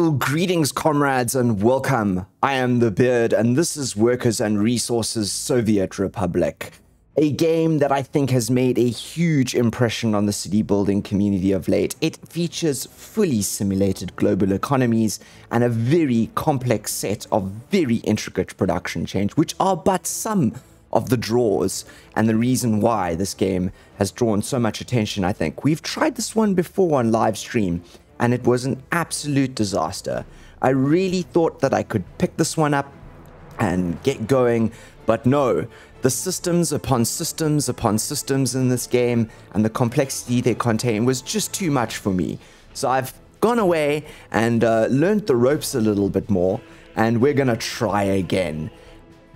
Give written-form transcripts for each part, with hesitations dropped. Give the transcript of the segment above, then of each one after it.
Well, greetings, comrades, and welcome. I am the Beard, and this is Workers and Resources Soviet Republic, a game that I think has made a huge impression on the city building community of late. It features fully simulated global economies and a very complex set of very intricate production chains, which are but some of the draws and the reason why this game has drawn so much attention. I think we've tried this one before on live stream, and it was an absolute disaster. I really thought that I could pick this one up and get going, but no. The systems upon systems upon systems in this game and the complexity they contain was just too much for me. So I've gone away and learned the ropes a little bit more, and we're gonna try again.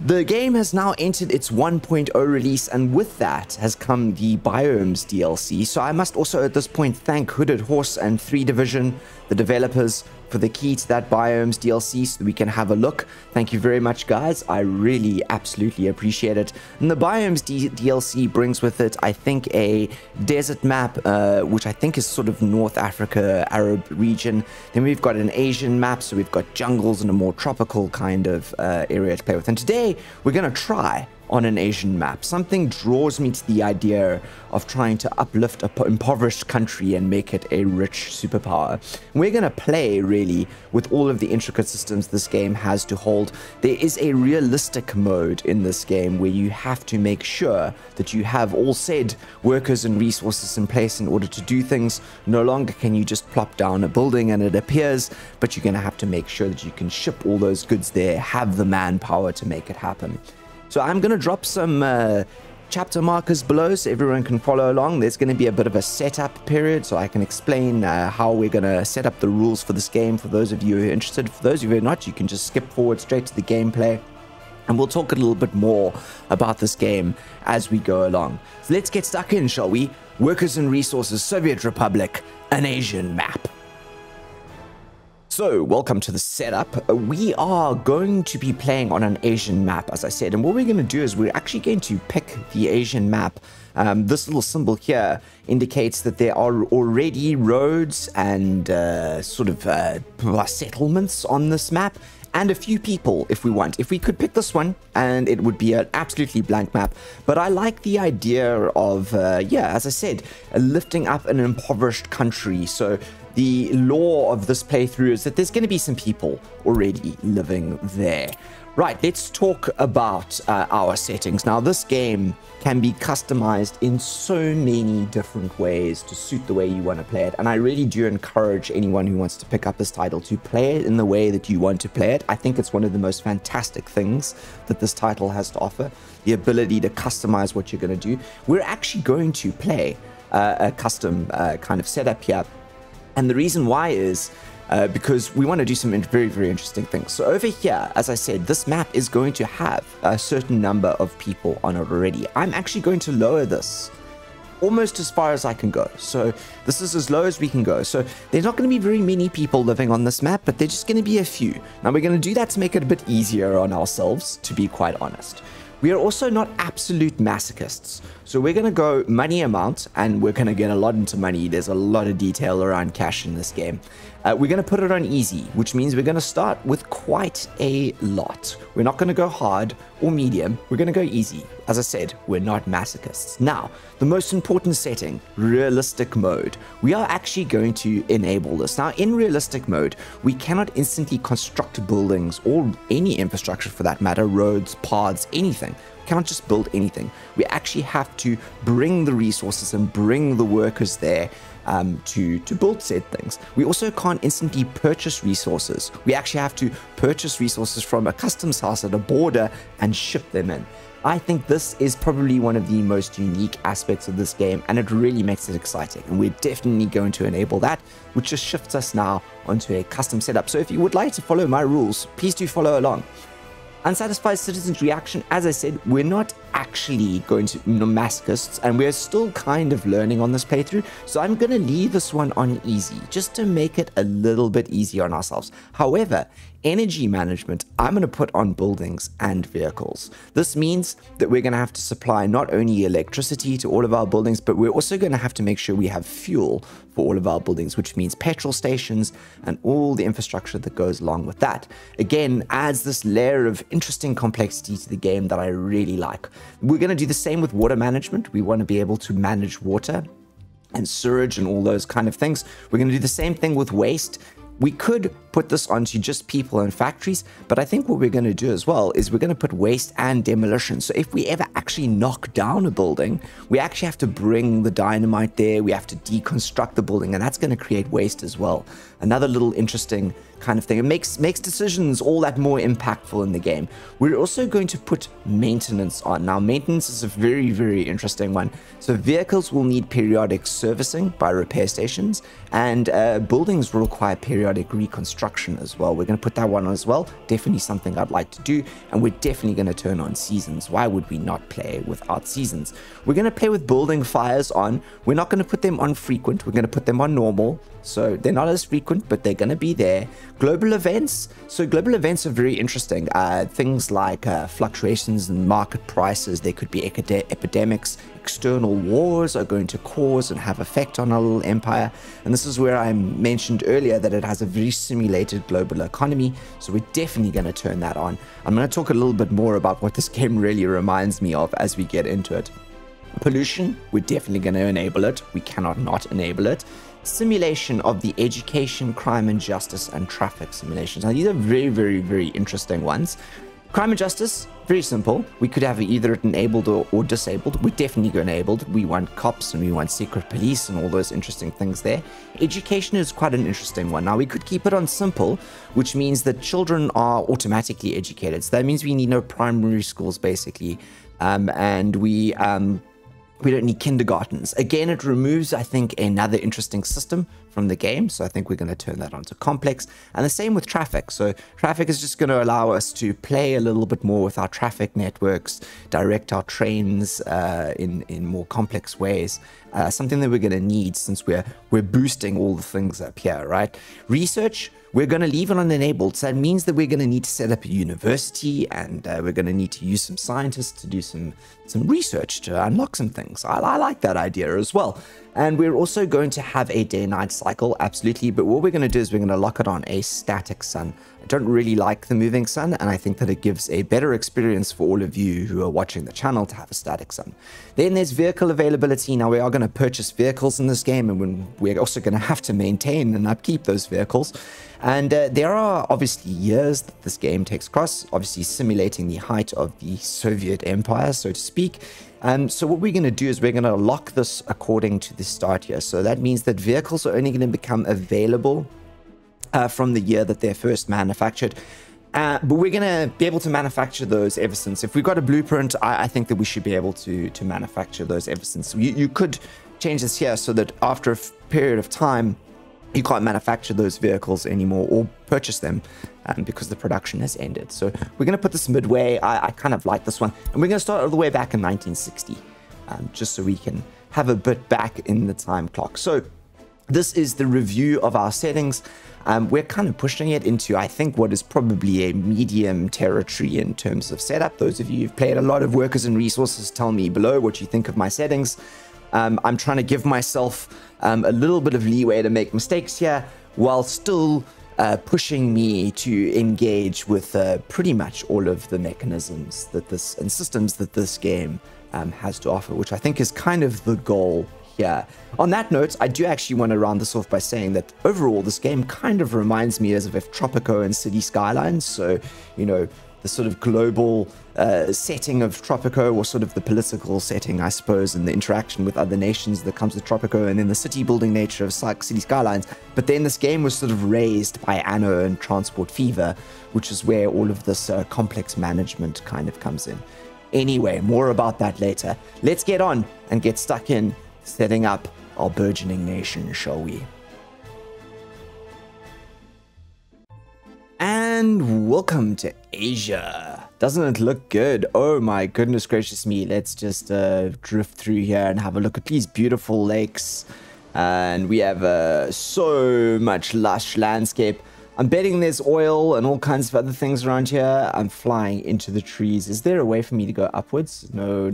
The game has now entered its 1.0 release, and with that has come the Biomes DLC. So I must also at this point thank Hooded Horse and 3 Division, the developers, for the key to that Biomes DLC so that we can have a look. Thank you very much, guys. I really absolutely appreciate it. And the Biomes DLC brings with it, I think, a desert map, which I think is sort of North Africa, Arab region. Then we've got an Asian map, so we've got jungles and a more tropical kind of area to play with. And today we're going to try on an Asian map. Something draws me to the idea of trying to uplift an impoverished country and make it a rich superpower. And we're going to play, really, with all of the intricate systems this game has to hold. There is a realistic mode in this game where you have to make sure that you have all said workers and resources in place in order to do things. No longer can you just plop down a building and it appears, but you're going to have to make sure that you can ship all those goods there, have the manpower to make it happen. So I'm going to drop some chapter markers below so everyone can follow along. There's going to be a bit of a setup period so I can explain how we're going to set up the rules for this game for those of you who are interested. For those of you who are not, you can just skip forward straight to the gameplay. And we'll talk a little bit more about this game as we go along. So let's get stuck in, shall we? Workers and Resources Soviet Republic, an Asian map. So, welcome to the setup. We are going to be playing on an Asian map, as I said, and what we're going to do is we're actually going to pick the Asian map. This little symbol here indicates that there are already roads and settlements on this map, and a few people if we want. If we could pick this one, and it would be an absolutely blank map, but I like the idea of, as I said, lifting up an impoverished country. So the law of this playthrough is that there's going to be some people already living there. Right, let's talk about our settings. Now, this game can be customized in so many different ways to suit the way you want to play it. And I really do encourage anyone who wants to pick up this title to play it in the way that you want to play it. I think it's one of the most fantastic things that this title has to offer, the ability to customize what you're going to do. We're actually going to play a custom kind of setup here. And the reason why is because we want to do some very, very interesting things. So over here, as I said, this map is going to have a certain number of people on it already. I'm actually going to lower this almost as far as I can go. So this is as low as we can go. So there's not going to be very many people living on this map, but there's just going to be a few. Now we're going to do that to make it a bit easier on ourselves, to be quite honest. We are also not absolute masochists. So we're going to go money amount, and we're going to get a lot into money. There's a lot of detail around cash in this game. We're going to put it on easy, which means we're going to start with quite a lot. We're not going to go hard or medium. We're going to go easy. As I said, we're not masochists. Now, the most important setting, realistic mode. We are actually going to enable this. Now, in realistic mode, we cannot instantly construct buildings or any infrastructure for that matter, roads, paths, anything. We cannot just build anything. We actually have to bring the resources and bring the workers there to build said things. We also can't instantly purchase resources. We actually have to purchase resources from a customs house at a border and ship them in. I think this is probably one of the most unique aspects of this game, and it really makes it exciting. And we're definitely going to enable that, which just shifts us now onto a custom setup. So if you would like to follow my rules, please do follow along. Unsatisfied citizens reaction, as I said, we're not actually going to masochists, and we're still kind of learning on this playthrough, so I'm going to leave this one on easy just to make it a little bit easier on ourselves. However, energy management I'm going to put on buildings and vehicles. This means that we're going to have to supply not only electricity to all of our buildings, but we're also going to have to make sure we have fuel for all of our buildings, which means petrol stations and all the infrastructure that goes along with that. Again, adds this layer of interesting complexity to the game that I really like. We're going to do the same with water management. We want to be able to manage water and sewage and all those kind of things. We're going to do the same thing with waste. We could put this onto just people and factories, but I think what we're going to do as well is we're going to put waste and demolition. So if we ever actually knock down a building, we actually have to bring the dynamite there. We have to deconstruct the building, and that's going to create waste as well. Another little interesting kind of thing. It makes decisions all that more impactful in the game. We're also going to put maintenance on. Now, maintenance is a very, very interesting one. So vehicles will need periodic servicing by repair stations, and buildings will require periodic reconstruction as well. We're going to put that one on as well. Definitely something I'd like to do, and we're definitely going to turn on seasons. Why would we not play without seasons? We're going to play with building fires on. We're not going to put them on frequent. We're going to put them on normal. So they're not as frequent, but they're going to be there. Global events. So global events are very interesting. Things like fluctuations in market prices. There could be epidemics. External wars are going to cause and have effect on our little empire. And this is where I mentioned earlier that it has a very simulated global economy. So we're definitely going to turn that on. I'm going to talk a little bit more about what this game really reminds me of as we get into it. Pollution, we're definitely going to enable it. We cannot not enable it. Simulation of the education, crime and justice, and traffic simulations. Now, these are very, very, very interesting ones. Crime and justice, very simple. We could have either enabled or disabled. We're definitely enabled. We want cops and we want secret police and all those interesting things there. Education is quite an interesting one. Now, we could keep it on simple, which means that children are automatically educated. So that means we need no primary schools, basically. And we don't need kindergartens. Again, it removes, I think, another interesting system from the game. So I think we're going to turn that onto complex. And the same with traffic. So traffic is just going to allow us to play a little bit more with our traffic networks, direct our trains in more complex ways. Something that we're going to need since we're boosting all the things up here, right? Research, we're going to leave it unenabled. So that means that we're going to need to set up a university, and we're going to need to use some scientists to do some research to unlock some things. I like that idea as well. And we're also going to have a day-night cycle, absolutely. But what we're going to do is we're going to lock it on a static sun. I don't really like the moving sun, and I think that it gives a better experience for all of you who are watching the channel to have a static sun. Then there's vehicle availability. Now, we are going to purchase vehicles in this game, and we're also going to have to maintain and upkeep those vehicles. And there are obviously years that this game takes across, obviously simulating the height of the Soviet Empire, so to speak. So what we're going to do is we're going to lock this according to the start here. So that means that vehicles are only going to become available from the year that they're first manufactured. But we're going to be able to manufacture those ever since. If we've got a blueprint, I think that we should be able to manufacture those ever since. You could change this here so that after a period of time, you can't manufacture those vehicles anymore or purchase them because the production has ended. So we're going to put this midway. I kind of like this one. And we're going to start all the way back in 1960, just so we can have a bit back in the time clock. So this is the review of our settings. We're kind of pushing it into, I think, what is probably a medium territory in terms of setup. Those of you who've played a lot of Workers and Resources, tell me below what you think of my settings. I'm trying to give myself a little bit of leeway to make mistakes here while still pushing me to engage with pretty much all of the mechanisms that and systems that this game has to offer, which I think is kind of the goal here. On that note, I do actually want to round this off by saying that overall this game kind of reminds me as of if Tropico and City Skylines, so, you know, the sort of global setting of Tropico, or sort of the political setting, I suppose, and the interaction with other nations that comes with Tropico, and then the city building nature of City Skylines. But then this game was sort of raised by Anno and Transport fever, which is where all of this complex management kind of comes in. Anyway, more about that later. Let's get on and get stuck in setting up our burgeoning nation, shall we? And welcome to Asia. Doesn't it look good? Oh my goodness gracious me. Let's just drift through here and have a look at these beautiful lakes. And we have so much lush landscape. I'm betting there's oil and all kinds of other things around here. I'm flying into the trees. Is there a way for me to go upwards? No.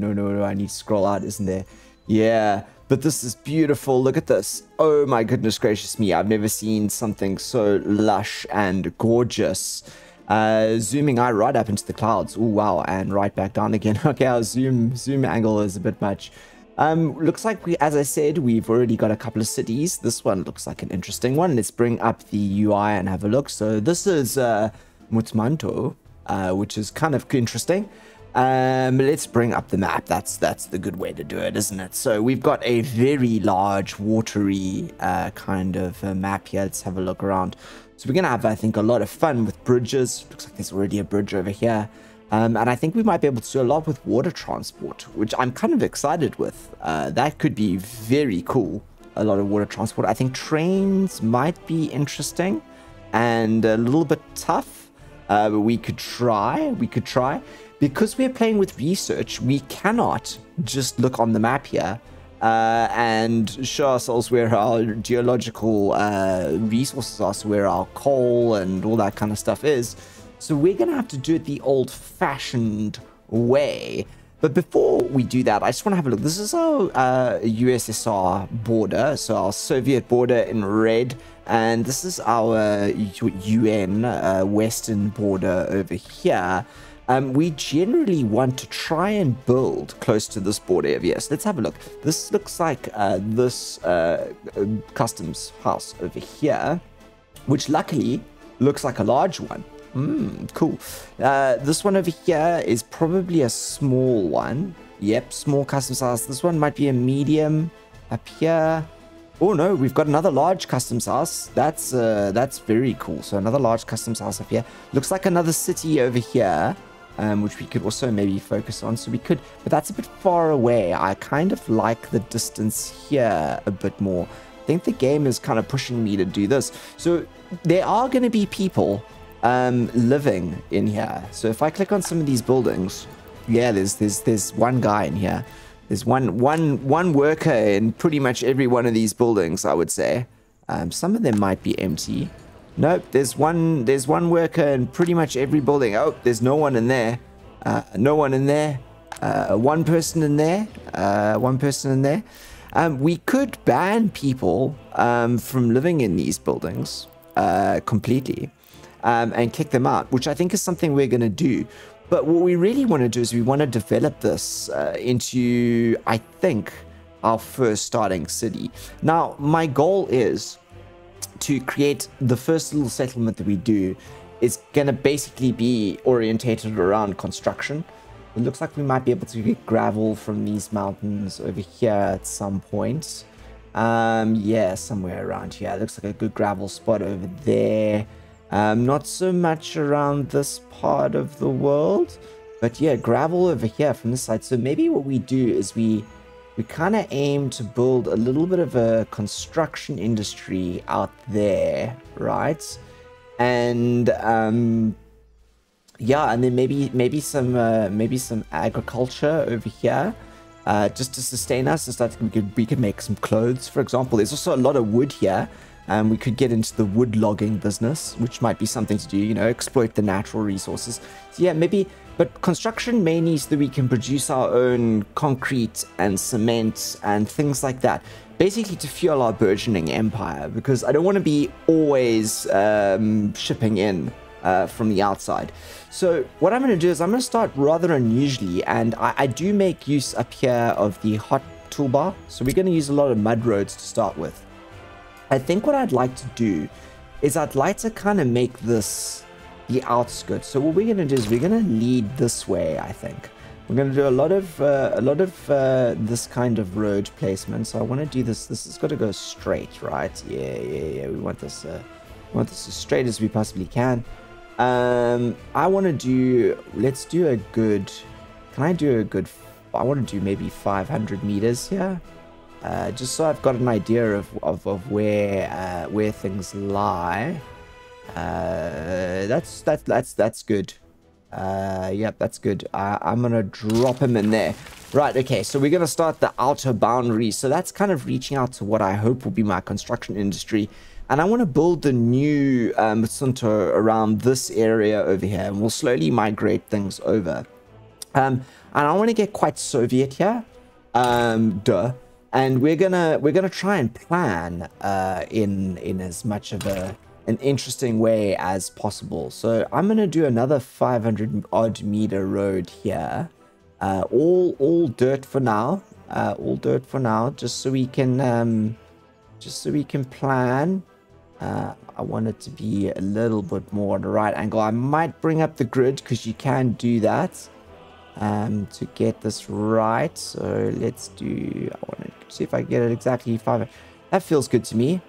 I need to scroll out, isn't there? Yeah, but this is beautiful. Look at this. Oh my goodness gracious me. I've never seen something so lush and gorgeous. Zooming out right up into the clouds. Oh wow, and right back down again. Okay, our zoom angle is a bit much. Looks like as I said, we've already got a couple of cities. This one looks like an interesting one. Let's bring up the UI and have a look. So this is Mutmanto, which is kind of interesting. Let's bring up the map. That's the good way to do it, isn't it? So we've got a very large watery kind of map here. Let's have a look around. So we're gonna have, I think, a lot of fun with bridges. Looks like there's already a bridge over here. And I think we might be able to do a lot with water transport, which I'm kind of excited with. That could be very cool. A lot of water transport. I think trains might be interesting and a little bit tough. But we could try. Because we're playing with research, we cannot just look on the map here and show ourselves where our geological resources are, so where our coal and all that kind of stuff is. So we're going to have to do it the old-fashioned way. But before we do that, I just want to have a look. This is our USSR border, so our Soviet border in red. And this is our UN Western border over here. We generally want to try and build close to this border over here. So let's have a look. This looks like this customs house over here, which luckily looks like a large one. Cool. This one over here is probably a small one. Yep, small customs house. This one might be a medium up here. Oh no, we've got another large customs house. That's very cool. So another large customs house up here. Looks like another city over here. Which we could also maybe focus on. So we could, but that's a bit far away. I kind of like the distance here a bit more. I think the game is kind of pushing me to do this. So there are going to be people living in here. So if I click on some of these buildings, yeah, there's one guy in here. There's one worker in pretty much every one of these buildings, I would say. Some of them might be empty. Nope, there's one worker in pretty much every building. Oh, there's no one in there. No one in there. One person in there. One person in there. We could ban people from living in these buildings completely and kick them out, which I think is something we're going to do. But what we really want to do is we want to develop this into, I think, our first starting city. Now, my goal is to create the first little settlement that we do is going to basically be orientated around construction. It looks like we might be able to get gravel from these mountains over here at some point. Yeah, somewhere around here. It looks like a good gravel spot over there. Not so much around this part of the world, but yeah, gravel over here from this side. So maybe what we do is we kind of aim to build a little bit of a construction industry out there, right? And yeah, and then maybe some agriculture over here, just to sustain us. Just like we could make some clothes, for example. There's also a lot of wood here. We could get into the wood logging business, which might be something to do, you know, exploit the natural resources. So yeah, maybe. But construction mainly so that we can produce our own concrete and cement and things like that. Basically to fuel our burgeoning empire, because I don't want to be always shipping in from the outside. So what I'm going to do is I'm going to start rather unusually, and I do make use up here of the hot toolbar. So we're going to use a lot of mud roads to start with. I think what I'd like to do is I'd like to kind of make this the outskirts. So what we're going to do is we're going to lead this way. I think we're going to do a lot of this kind of road placement. So I want to do this. This has got to go straight, right? Yeah. We want this as straight as we possibly can. I want to do. Let's do a good. Can I do a good? I want to do maybe 500 meters here. Just so I've got an idea of where things lie. That's good. Yep, that's good. I'm gonna drop him in there. Right, okay, so we're gonna start the outer boundary. So that's kind of reaching out to what I hope will be my construction industry. And I want to build the new Sunto around this area over here, and we'll slowly migrate things over. And I want to get quite Soviet here, and we're gonna try and plan in as much of an interesting way as possible. So I'm gonna do another 500 odd meter road here, all dirt for now, just so we can plan. I want it to be a little bit more at the right angle. I might bring up the grid because you can do that to get this right. So let's do, I want to see if I get it exactly 5. That feels good to me.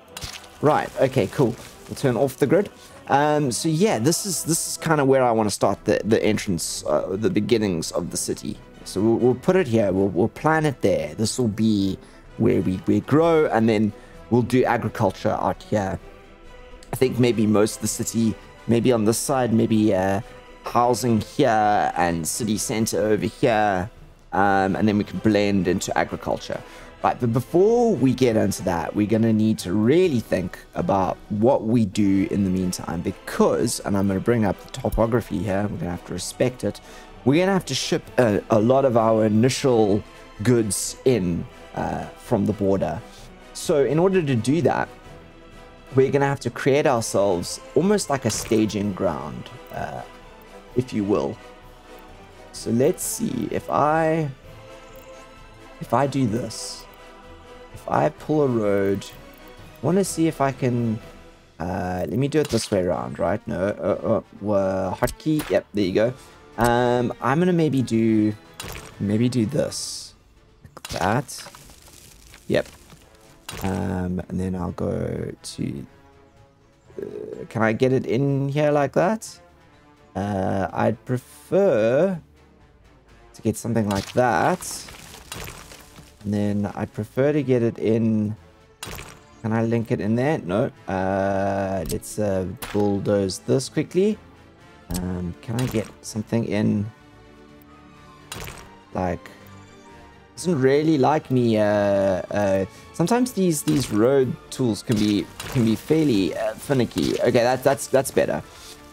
Right, okay, cool. We'll turn off the grid. So yeah, this is kind of where I want to start the entrance, the beginnings of the city. So we'll put it here. We'll plan it there. This will be where we grow, and then we'll do agriculture out here. I think maybe most of the city, maybe on this side, maybe housing here and city center over here, and then we can blend into agriculture. Right, but before we get into that, we're going to need to really think about what we do in the meantime, because, and I'm going to bring up the topography here, we're going to have to respect it, we're going to have to ship a lot of our initial goods in from the border. So in order to do that, we're going to have to create ourselves almost like a staging ground, if you will. So let's see, if I do this, if I pull a road, I want to see if I can, let me do it this way around, right? No, hotkey, yep, there you go. I'm going to maybe do this, like that, yep. And then I'll go to, can I get it in here like that? I'd prefer to get something like that. And then I'd prefer to get it in, can I link it in there? No. Let's bulldoze this quickly. Can I get something in, like, doesn't really like me. Sometimes these road tools can be fairly finicky. Okay, that's better.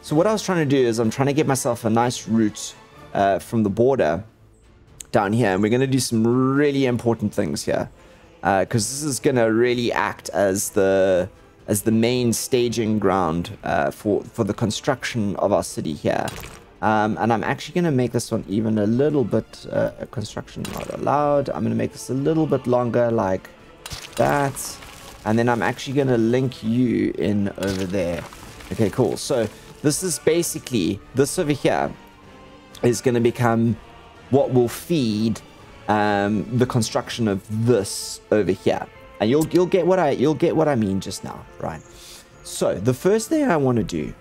So what I was trying to do is I'm trying to get myself a nice route from the border down here, and we're going to do some really important things here, because this is going to really act as the main staging ground for the construction of our city here. And I'm actually going to make this one even a little bit, construction not allowed. I'm going to make this a little bit longer, like that. And then I'm actually going to link you in over there. Okay, cool. So this is basically, this over here is going to become what will feed the construction of this over here. And you'll get what I mean just now, right? So the first thing I want to do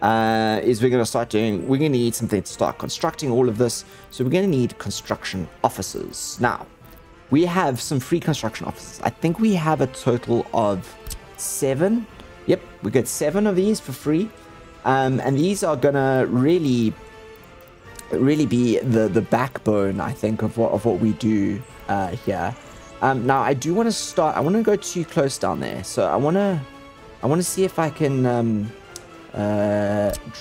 is we're going to need something to start constructing all of this. So we're going to need construction offices. Now, we have some free construction offices. I think we have a total of 7. Yep, we got 7 of these for free. And these are going to really be the backbone, I think, of what we do here. Now, I do want to start, I want to go too close down there. So I want to see if I can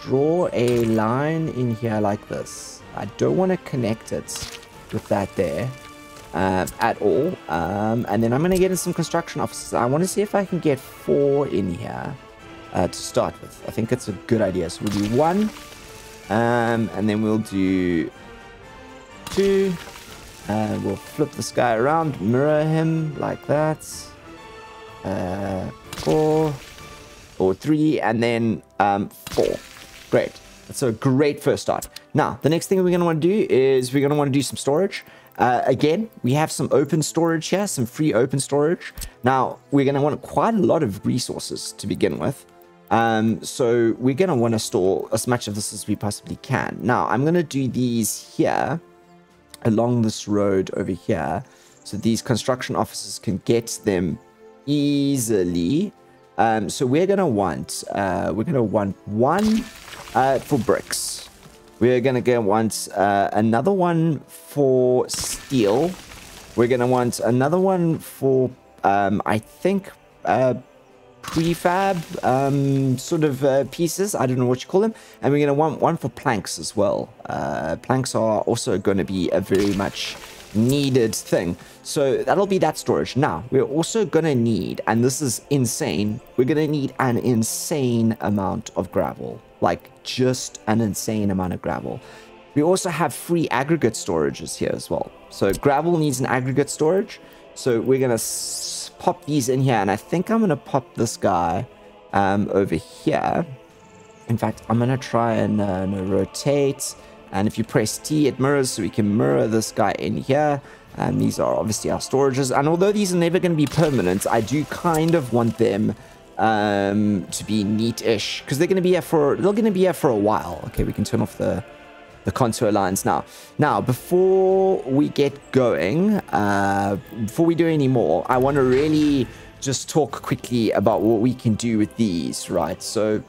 draw a line in here like this. I don't want to connect it with that there at all. And then I'm going to get in some construction offices. I want to see if I can get 4 in here to start with. I think it's a good idea. So we'll do 1, and then we'll do 2. We'll flip this guy around, mirror him like that. 4. Or 3, and then 4. Great. That's a great first start. Now, the next thing we're going to want to do is we're going to want to do some storage. Again, we have some open storage here, some free open storage. Now, we're going to want quite a lot of resources to begin with. So we're going to want to store as much of this as we possibly can. Now, I'm going to do these here along this road over here, so these construction offices can get them easily. So we're gonna want 1 for bricks. We're going to want another one for steel. We're going to want another one for, I think, prefab sort of pieces. I don't know what you call them. And we're going to want one for planks as well. Planks are also going to be a very much needed thing. So that'll be that storage. Now, we're also going to need, and this is insane, we're going to need an insane amount of gravel. Like, just an insane amount of gravel. We also have free aggregate storages here as well. So gravel needs an aggregate storage. So we're going to pop these in here. And I think I'm going to pop this guy over here. In fact, I'm going to try and rotate. And if you press T, it mirrors. So we can mirror this guy in here. And these are obviously our storages. And although these are never going to be permanent, I do kind of want them to be neat-ish. Because they're going to be here for a while. Okay, we can turn off the contour lines now. Now, before we get going, before we do any more, I want to really just talk quickly about what we can do with these, right? So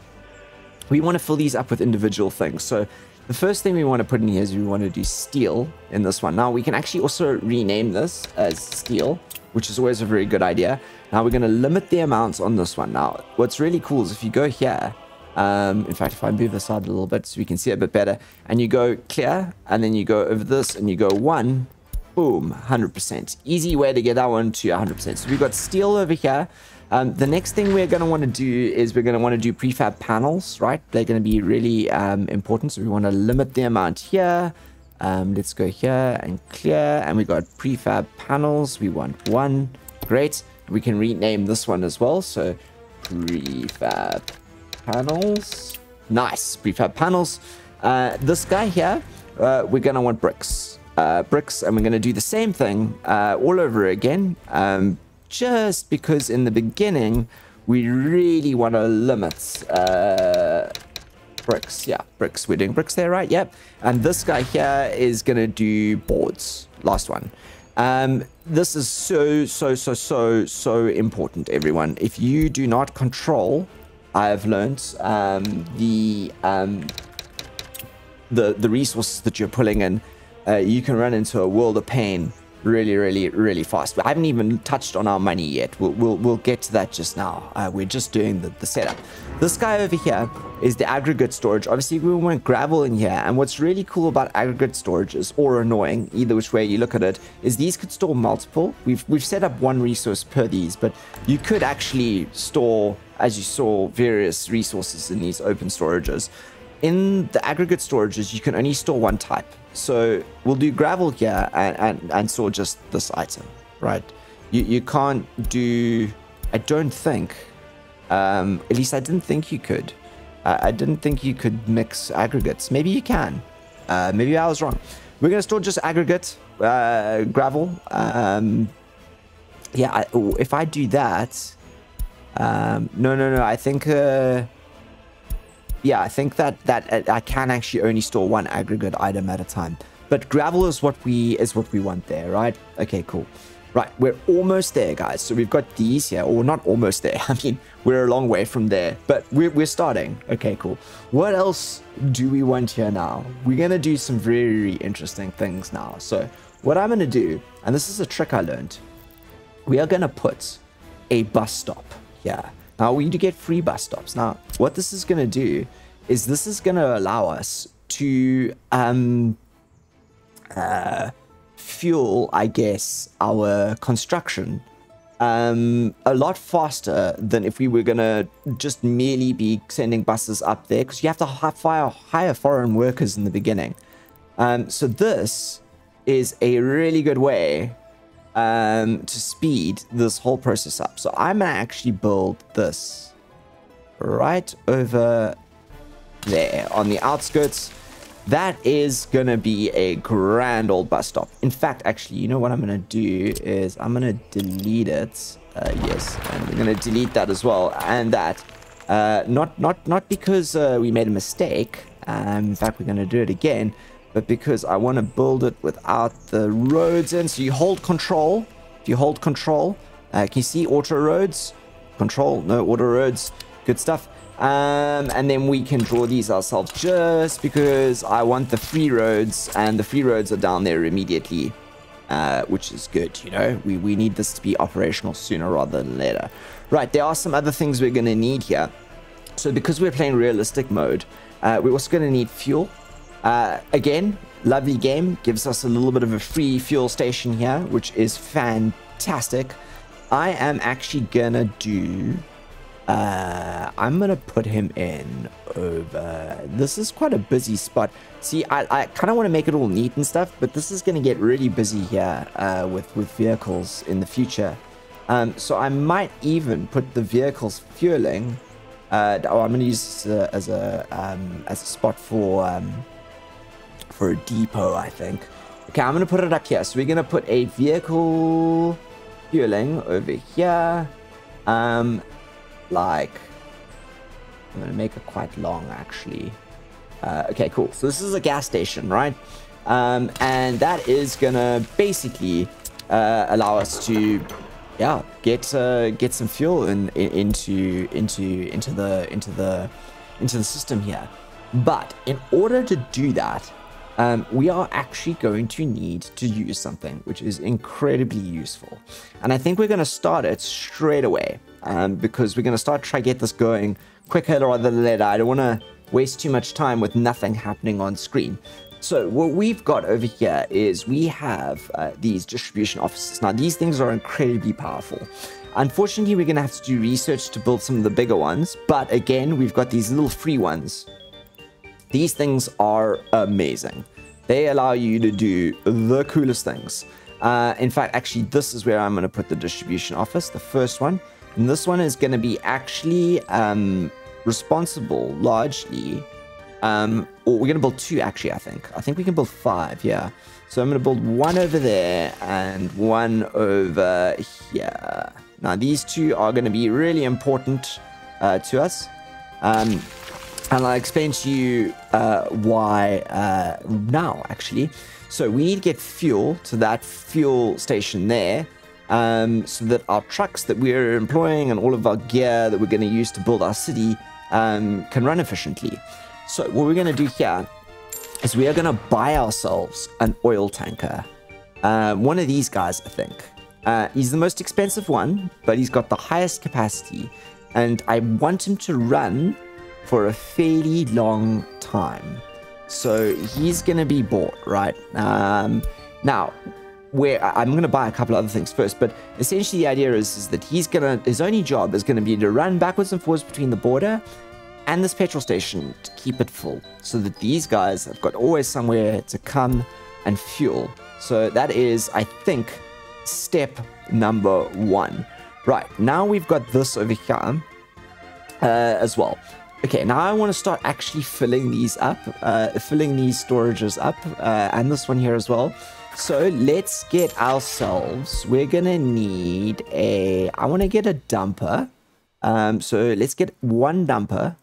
we want to fill these up with individual things. So the first thing we want to put in here is we want to do steel in this one. Now, we can actually also rename this as steel, which is always a very good idea. Now, we're going to limit the amounts on this one. Now, what's really cool is if you go here, in fact, if I move this out a little bit so we can see it a bit better, and you go clear, and then you go over this, and you go 1, boom, 100%. Easy way to get that one to 100%. So we've got steel over here. The next thing we're going to want to do is we're going to want to do prefab panels, right? They're going to be really important, so we want to limit the amount here. Let's go here and clear, and we got prefab panels. We want 1. Great. We can rename this one as well, so prefab panels. Nice. Prefab panels. This guy here, we're going to want bricks. Bricks, and we're going to do the same thing all over again, just because in the beginning we really want to limit bricks. Yeah, bricks. We're doing bricks there, right? Yep. And this guy here is going to do boards. Last one. This is so important, everyone. If you do not control, I have learned the resources that you're pulling in, you can run into a world of pain really fast. I haven't even touched on our money yet. We'll get to that just now. We're just doing the setup. This guy over here is the aggregate storage. Obviously, we want gravel in here. And what's really cool about aggregate storage is, or annoying, either which way you look at it, is these could store multiple. We've set up one resource per these, but you could actually store, as you saw, various resources in these open storages. In the aggregate storages, you can only store one type. So we'll do gravel here and store just this item, right? You can't do, I don't think, at least I didn't think you could. I didn't think you could mix aggregates. Maybe you can. Maybe I was wrong. We're going to store just aggregate, gravel. Yeah, if I do that, no, I think, yeah, I think that I can actually only store one aggregate item at a time. But gravel is what we want there, right? Okay, cool. Right, we're almost there, guys. So we've got these here, or not almost there. I mean, we're a long way from there, but we're starting. Okay, cool. What else do we want here now? We're gonna do some very interesting things now. So what I'm gonna do, and this is a trick I learned, we are gonna put a bus stop here. Now, we do get free bus stops. Now, what this is going to do is this is going to allow us to fuel, I guess, our construction a lot faster than if we were going to just merely be sending buses up there, because you have to hire foreign workers in the beginning. So this is a really good way to speed this whole process up. So I'm gonna actually build this right over there on the outskirts. That is gonna be a grand old bus stop. In fact, actually, you know what I'm gonna do is I'm gonna delete it. Yes, and we're gonna delete that as well, and that not because we made a mistake. In fact, we're gonna do it again, but because I want to build it without the roads in. So you hold control. If you hold control, can you see auto roads? Control, no auto roads. Good stuff. And then we can draw these ourselves just because I want the free roads, and the free roads are down there immediately, which is good, you know. We need this to be operational sooner rather than later. Right, there are some other things we're going to need here. So because we're playing realistic mode, we're also going to need fuel. Again, lovely game, gives us a little bit of a free fuel station here, which is fantastic. I am actually going to do... I'm gonna put him in over. This is quite a busy spot. See, I kind of want to make it all neat and stuff, but this is gonna get really busy here with vehicles in the future. So I might even put the vehicles fueling. I'm gonna use this as a spot for a depot, I think. Okay, I'm gonna put it up here. So we're gonna put a vehicle fueling over here. Like, I'm gonna make it quite long actually. Okay, cool. So this is a gas station, right? And that is gonna basically allow us to, yeah, get some fuel into the system here. But in order to do that, we are actually going to need to use something which is incredibly useful, and I think we're going to start it straight away, because we're going to try to get this going quicker rather than later. I don't want to waste too much time with nothing happening on screen. So what we've got over here is we have these distribution offices. Now these things are incredibly powerful. Unfortunately, we're going to have to do research to build some of the bigger ones, but again, we've got these little free ones. These things are amazing. They allow you to do the coolest things. In fact, actually, this is where I'm going to put the distribution office, the first one. And this one is going to be actually responsible largely. Or we're going to build two, actually, I think. I think we can build 5, yeah. So I'm going to build one over there and one over here. Now, these two are going to be really important to us. And I'll explain to you why now, actually. So we need to get fuel to that fuel station there, so that our trucks that we're employing and all of our gear that we're going to use to build our city can run efficiently. So what we're going to do here is we are going to buy ourselves an oil tanker. One of these guys, I think. He's the most expensive one, but he's got the highest capacity. And I want him to run for a fairly long time, so he's gonna be bought, right? Now, I'm gonna buy a couple other things first, but essentially the idea is that his only job is gonna be to run backwards and forwards between the border and this petrol station to keep it full, so that these guys have got always somewhere to come and fuel. So that is, I think, step number 1. Right, now we've got this over here as well. Okay, now I want to start actually filling these up, filling these storages up, and this one here as well. So let's get ourselves, we're going to need I want to get a dumper. So let's get one dumper,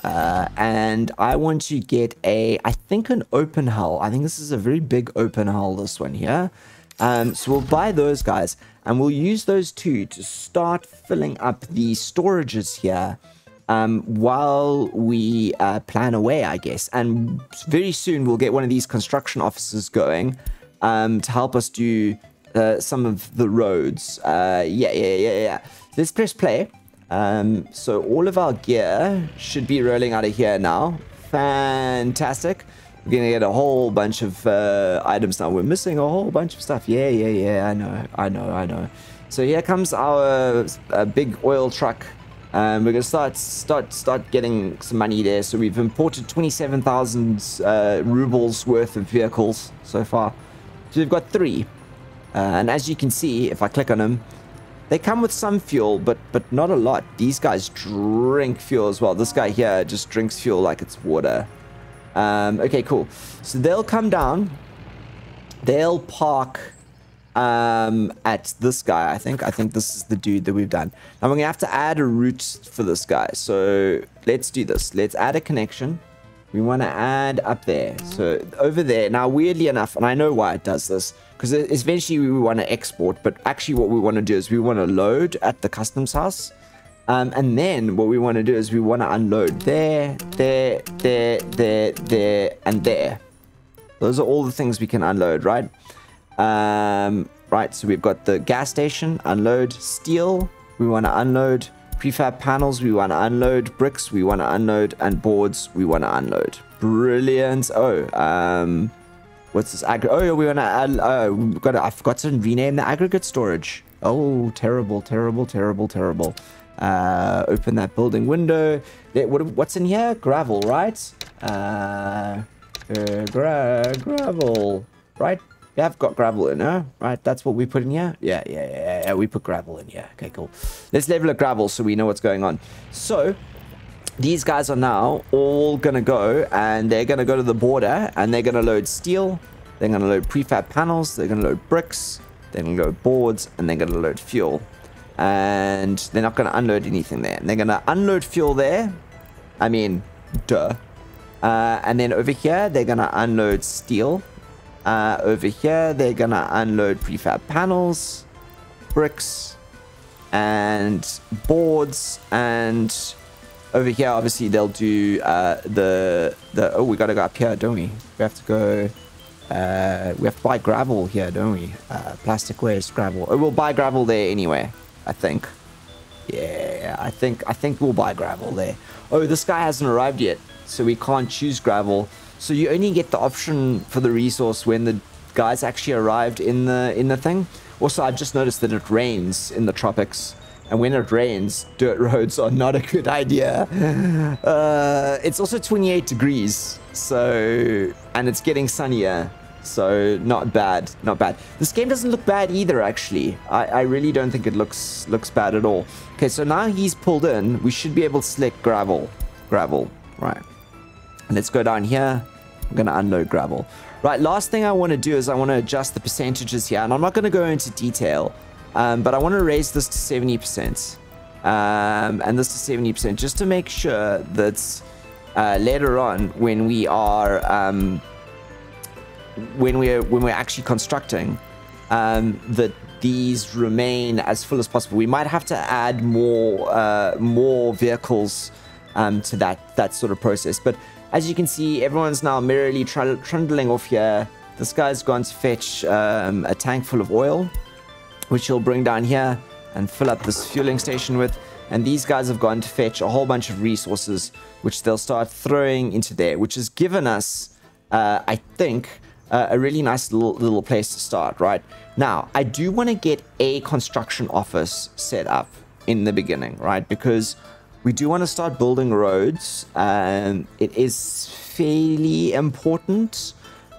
and I want to get I think an open hull. I think this is a very big open hull, this one here. So we'll buy those guys, and we'll use those two to start filling up the storages here. While we plan away, I guess. And very soon we'll get one of these construction officers going to help us do some of the roads. Yeah. Let's press play. So all of our gear should be rolling out of here now. Fantastic. We're going to get a whole bunch of items now. We're missing a whole bunch of stuff. Yeah. I know. So here comes our big oil truck. We're going to start getting some money there. So we've imported 27,000 rubles worth of vehicles so far. So we've got 3. And as you can see, if I click on them, they come with some fuel, but not a lot. These guys drink fuel as well. This guy here just drinks fuel like it's water. Okay, cool. So they'll come down. They'll park at this guy, I think. I think this is the dude that we've done. Now we're gonna have to add a route for this guy. So let's do this. Let's add a connection. We want to add up there. So over there. Now, weirdly enough, and I know why it does this, because eventually we want to export, but actually what we want to do is we want to load at the customs house. And then what we want to do is we want to unload there, there, there, there, there, and there. Those are all the things we can unload, right? Right, so we've got the gas station, unload steel, we want to unload prefab panels, we want to unload bricks, we want to unload, and boards, we want to unload. Brilliant. Oh, what's this? Oh, we want to, I forgot to rename the aggregate storage. Oh, terrible, terrible, terrible, terrible. Open that building window. What's in here? Gravel, right? Gravel, right? Yeah, I've got gravel in here, right? That's what we put in here? Yeah, we put gravel in here. Okay, cool. Let's level up gravel so we know what's going on. So, these guys are now all gonna go, and they're gonna go to the border, and they're gonna load steel, they're gonna load prefab panels, they're gonna load bricks, they're gonna load boards, and they're gonna load fuel. And they're not gonna unload anything there. And they're gonna unload fuel there. I mean, duh. And then over here, they're gonna unload steel. Over here, they're gonna unload prefab panels, bricks, and boards. And over here, obviously, they'll do oh, we gotta go up here, don't we? We have to go. We have to buy gravel here, don't we? Plastic waste, gravel. Oh, we'll buy gravel there anyway, I think. Yeah, I think we'll buy gravel there. Oh, this guy hasn't arrived yet, so we can't choose gravel. So you only get the option for the resource when the guys actually arrived in the thing. Also, I've just noticed that it rains in the tropics, and when it rains, dirt roads are not a good idea. It's also 28 degrees, so, and it's getting sunnier, so not bad, not bad. This game doesn't look bad either, actually. I really don't think it looks bad at all. Okay, so now he's pulled in, we should be able to select gravel, right? And let's go down here. I'm going to unload gravel. Right, last thing I want to do is I want to adjust the percentages here. And I'm not going to go into detail, but I want to raise this to 70%. And this to 70% just to make sure that later on when we are when we're actually constructing, that these remain as full as possible. We might have to add more vehicles to that sort of process, but as you can see, everyone's now merrily trundling off here. This guy's gone to fetch a tank full of oil, which he'll bring down here and fill up this fueling station with. And these guys have gone to fetch a whole bunch of resources, which they'll start throwing into there, which has given us, I think, a really nice little place to start, right? Now, I do want to get a construction office set up in the beginning, right? Because we do want to start building roads, and it is fairly important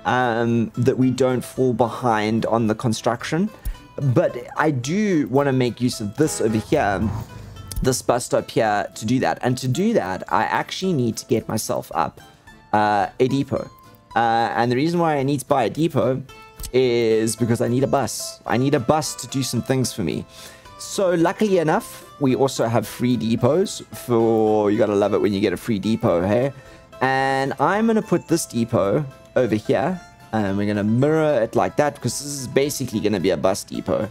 that we don't fall behind on the construction. But I do want to make use of this over here, this bus stop here, to do that. And to do that, I actually need to get myself up a depot. And the reason why I need to buy a depot is because I need a bus. I need a bus to do some things for me. So luckily enough, we also have free depots for, you gotta love it when you get a free depot, hey? And I'm gonna put this depot over here, and we're gonna mirror it like that, because this is basically gonna be a bus depot.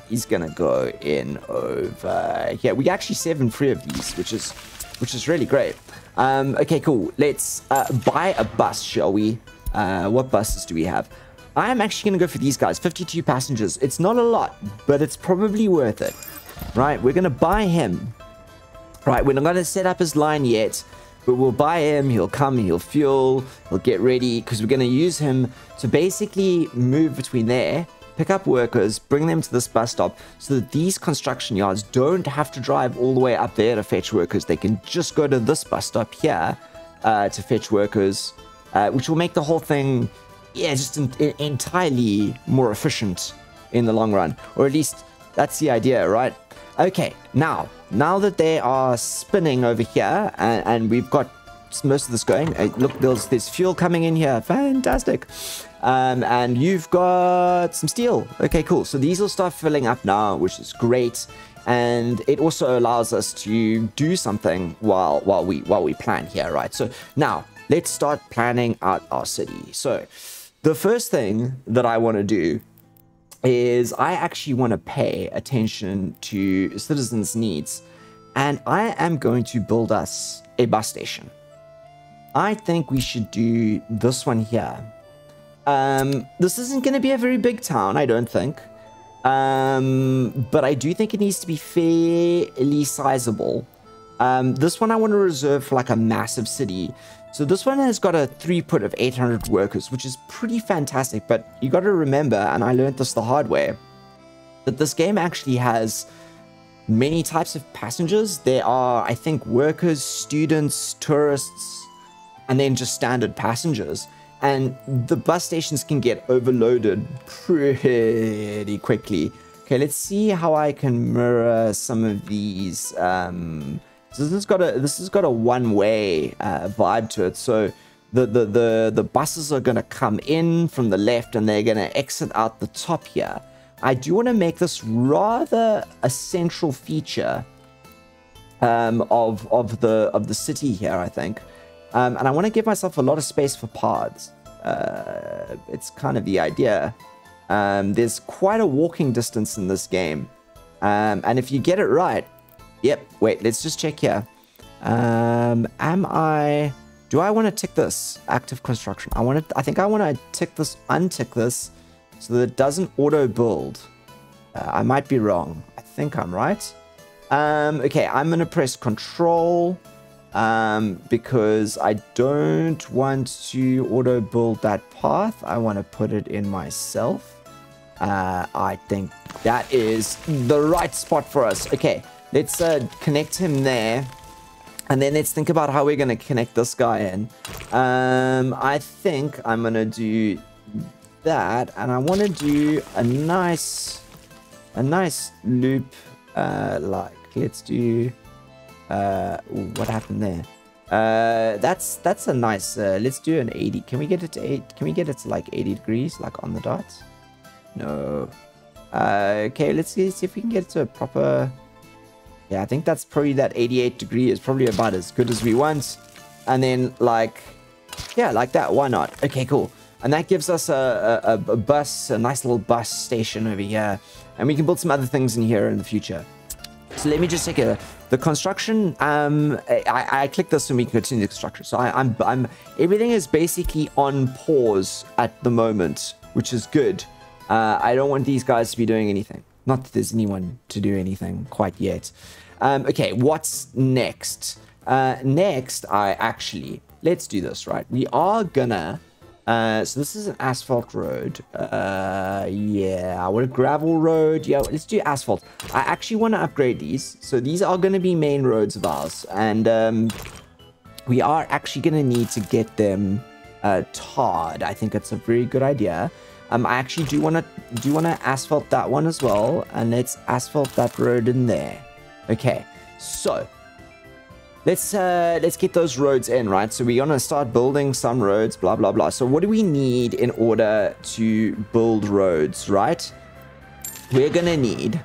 He's gonna go in over here. We actually 7 free of these, which is really great. Okay, cool. Let's buy a bus, shall we? What buses do we have? I'm actually going to go for these guys, 52 passengers. It's not a lot, but it's probably worth it. Right, we're going to buy him. Right, we're not going to set up his line yet, but we'll buy him. He'll come, he'll fuel, he'll get ready, because we're going to use him to basically move between there, pick up workers, bring them to this bus stop, so that these construction yards don't have to drive all the way up there to fetch workers. They can just go to this bus stop here to fetch workers, which will make the whole thing, yeah, just entirely more efficient in the long run. Or at least that's the idea, right? Okay, now that they are spinning over here, and we've got most of this going, look, there's fuel coming in here. Fantastic. And you've got some steel. Okay, cool. So these will start filling up now, which is great. And it also allows us to do something while we plan here, right? So now let's start planning out our city. So the first thing that I want to do is I actually want to pay attention to citizens' needs. And I am going to build us a bus station. I think we should do this one here. This isn't going to be a very big town, I don't think. But I do think it needs to be fairly sizable. This one I want to reserve for like a massive city. So this one has got a throughput of 800 workers, which is pretty fantastic. But you got to remember, and I learned this the hard way, that this game actually has many types of passengers. There are, I think, workers, students, tourists, and then just standard passengers. And the bus stations can get overloaded pretty quickly. Okay, let's see how I can mirror some of these. So this has got a one-way vibe to it. So the buses are gonna come in from the left and they're gonna exit out the top here. I do want to make this rather a central feature of the city here, I think. And I want to give myself a lot of space for paths. It's kind of the idea. There's quite a walking distance in this game. And if you get it right... Yep, wait, let's just check here. Do I want to tick this? Active construction. I think I want to tick this, untick this, so that it doesn't auto-build. I might be wrong. I think I'm right. Okay, I'm going to press Control... because I don't want to auto build that path. I want to put it in myself. I think that is the right spot for us. Okay, let's connect him there. And then let's think about how we're going to connect this guy in. I think I'm going to do that. And I want to do a nice loop. Like, let's do... what happened there? That's a nice, let's do an 80. Can we get it to 8? Can we get it to like 80 degrees, like on the dot? No. Okay, let's see if we can get it to a proper... Yeah, I think that's probably that 88 degree is probably about as good as we want. And then like, yeah, like that. Why not? Okay, cool. And that gives us a bus, a nice little bus station over here. And we can build some other things in here in the future. So let me just take the construction. I click this and we can continue the construction. So I'm everything is basically on pause at the moment, which is good. I don't want these guys to be doing anything. Not that there's anyone to do anything quite yet. Okay, what's next? Next, let's do this, right? We are gonna... so this is an asphalt road. Yeah, I want a gravel road. Yeah, let's do asphalt. I actually want to upgrade these. So these are going to be main roads of ours. And we are actually going to need to get them tarred. I think that's a very good idea. I actually do want to asphalt that one as well. And let's asphalt that road in there. Okay, so... Let's get those roads in, right? So we're gonna start building some roads, blah blah blah. So what do we need in order to build roads, right? We're gonna need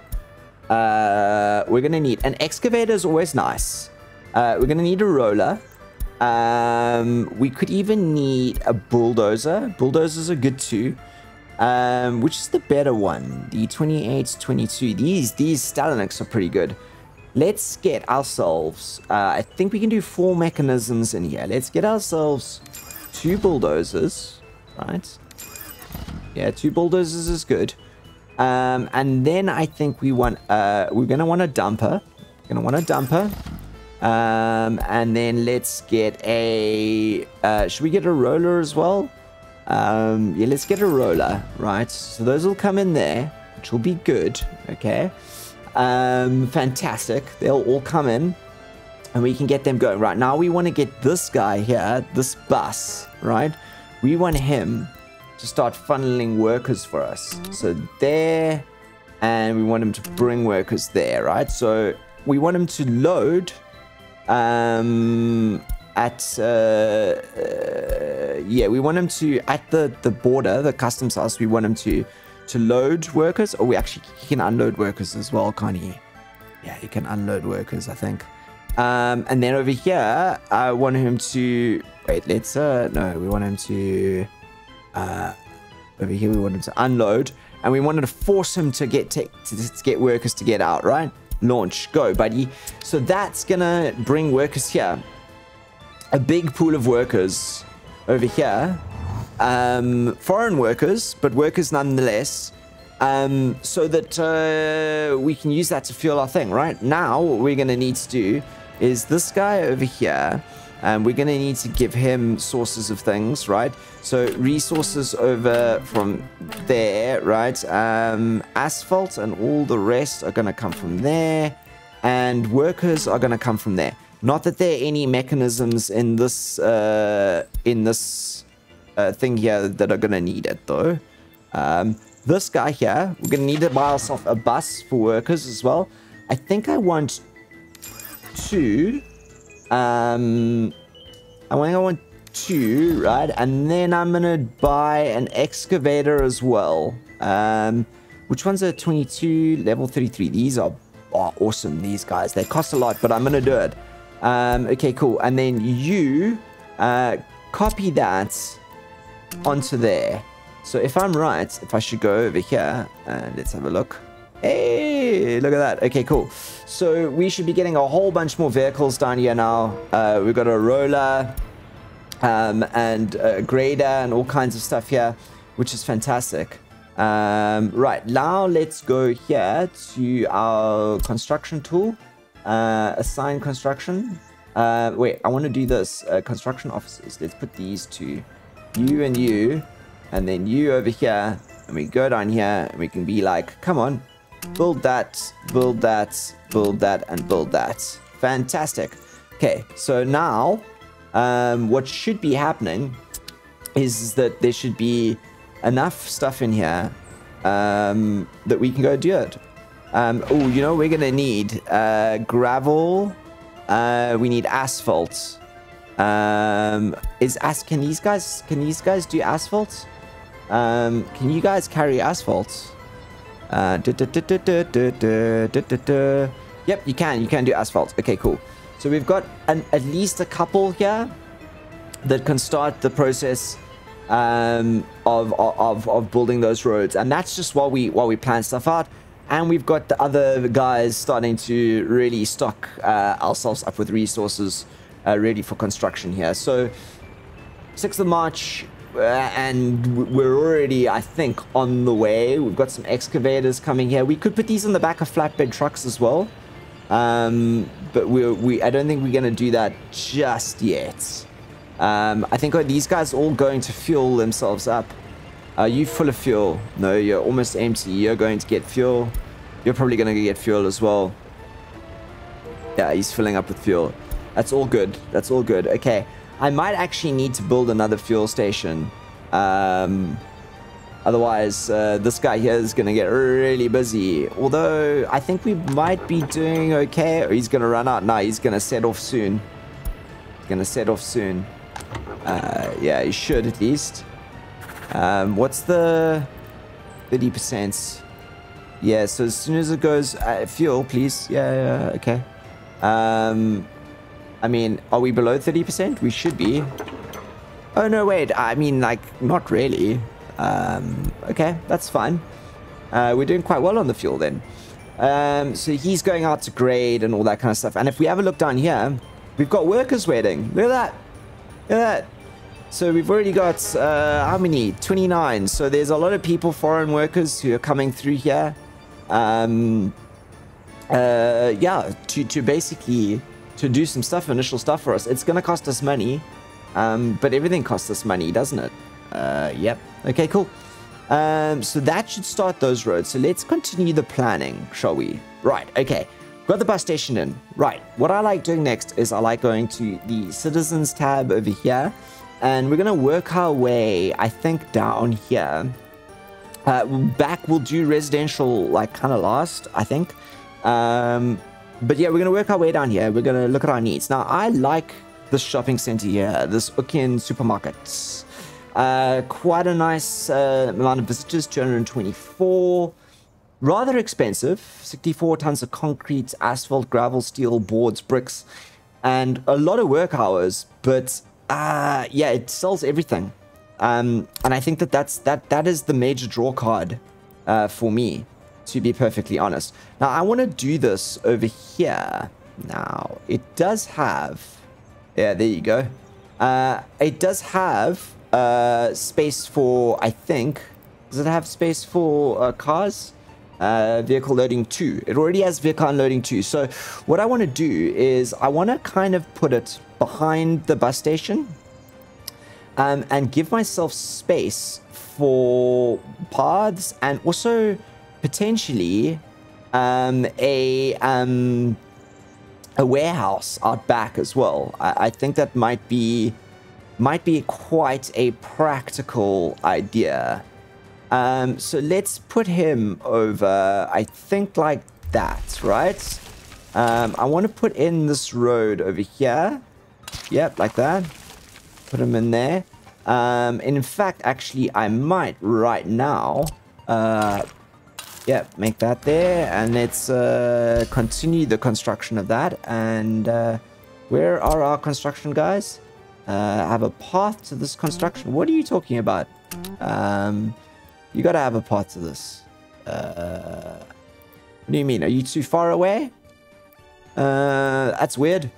an excavator is always nice. We're gonna need a roller. We could even need a bulldozer. Bulldozers are good too. Which is the better one? The 28, 22. These Stalinics are pretty good. Let's get ourselves, I think we can do 4 mechanisms in here. Let's get ourselves 2 bulldozers, right? Yeah, 2 bulldozers is good. And then I think we're going to want a dumper. And then let's get a, should we get a roller as well? Yeah, let's get a roller, right? So those will come in there, which will be good, okay? Fantastic. They'll all come in and we can get them going. Right, now we want to get this guy here, this bus, right? We want him to start funneling workers for us. So there, and we want him to bring workers there, right? So we want him to load yeah, we want him to, at the border, the customs house, we want him to load workers. Or he can unload workers as well, can't he? Yeah, he can unload workers, I think. And then over here, I want him to... Wait, let's... no, we want him to... over here, we want him to unload. And we wanted to force him to get workers to get out, right? Launch. Go, buddy. So that's gonna bring workers here. A big pool of workers over here. Foreign workers, but workers nonetheless. So that we can use that to fuel our thing, right? Now, what we're gonna need to do is this guy over here. We're going to need to give him sources of things, right? So resources over from there, right? Asphalt and all the rest are going to come from there. And workers are going to come from there. Not that there are any mechanisms in this thing here that are going to need it, though. This guy here, we're going to need to buy ourselves a bus for workers as well. I think I want two... I want two, right? And then I'm gonna buy an excavator as well. Which ones are 22, level 33? These are awesome, these guys. They cost a lot, but I'm gonna do it. Okay, cool. And then you copy that onto there. So if I'm right, if I should go over here, let's have a look. Hey, look at that. Okay, cool. So we should be getting a whole bunch more vehicles down here now. We've got a roller and a grader and all kinds of stuff here, which is fantastic. Right, now let's go here to our construction tool. Assign construction. Wait, I want to do this. Construction officers. Let's put these two. You and you. And then you over here. And we go down here and we can be like, come on. Build that, build that, build that, and build that. Fantastic. Okay, so now what should be happening is that there should be enough stuff in here that we can go do it. Oh, you know, we're gonna need gravel. We need asphalt. Can these guys do asphalt? Can you guys carry asphalt? Yep, you can do asphalt. Okay, cool. So we've got at least a couple here that can start the process of building those roads, and that's just while we plan stuff out. And we've got the other guys starting to really stock ourselves up with resources ready for construction here. So 6th of March. And we're already, I think, on the way. We've got some excavators coming here. We could put these on the back of flatbed trucks as well. But I don't think we're going to do that just yet. I think these guys are all going to fuel themselves up. Are you full of fuel? No, you're almost empty. You're going to get fuel. You're probably going to get fuel as well. Yeah, he's filling up with fuel. That's all good. That's all good. Okay. I might actually need to build another fuel station. Otherwise, this guy here is going to get really busy. Although, I think we might be doing okay. Or he's going to run out. No, he's going to set off soon. He's going to set off soon. Yeah, he should at least. What's the 30%? Yeah, so as soon as it goes... fuel, please. Yeah, okay. I mean, are we below 30%? We should be. Oh, no, wait. I mean, like, not really. Okay, that's fine. We're doing quite well on the fuel then. So he's going out to grade and all that kind of stuff. And if we have a look down here, we've got workers waiting. Look at that. Look at that. So we've already got, how many? 29. So there's a lot of people, foreign workers, who are coming through here. Yeah, to basically... to do some stuff, initial stuff for us. It's going to cost us money, but everything costs us money, doesn't it? Yep. Okay, cool. So that should start those roads. So let's continue the planning, shall we? Right, okay. Got the bus station in. Right, what I like doing next is I like going to the citizens tab over here, and we're going to work our way, I think, down here. Back we'll do residential, like, kind of last, I think. But yeah, we're going to work our way down here. We're going to look at our needs. Now, I like this shopping center here, this Ukian supermarket. Quite a nice amount of visitors, 224. Rather expensive, 64 tons of concrete, asphalt, gravel, steel, boards, bricks, and a lot of work hours. But yeah, it sells everything. And I think that is the major draw card for me. to be perfectly honest. Now, I want to do this over here. Now, it does have... Yeah, there you go. It does have space for, I think... Does it have space for cars? Vehicle loading 2. It already has vehicle unloading 2. So what I want to do is I want to kind of put it behind the bus station and give myself space for paths and also potentially a warehouse out back as well. I think that might be quite a practical idea. So let's put him over, I think like that, right? I want to put in this road over here. Yep, like that. Put him in there. And in fact, actually, I might right now, yep, make that there. And let's continue the construction of that. And where are our construction guys? Have a path to this construction. What are you talking about? You gotta have a path to this. What do you mean? Are you too far away? That's weird.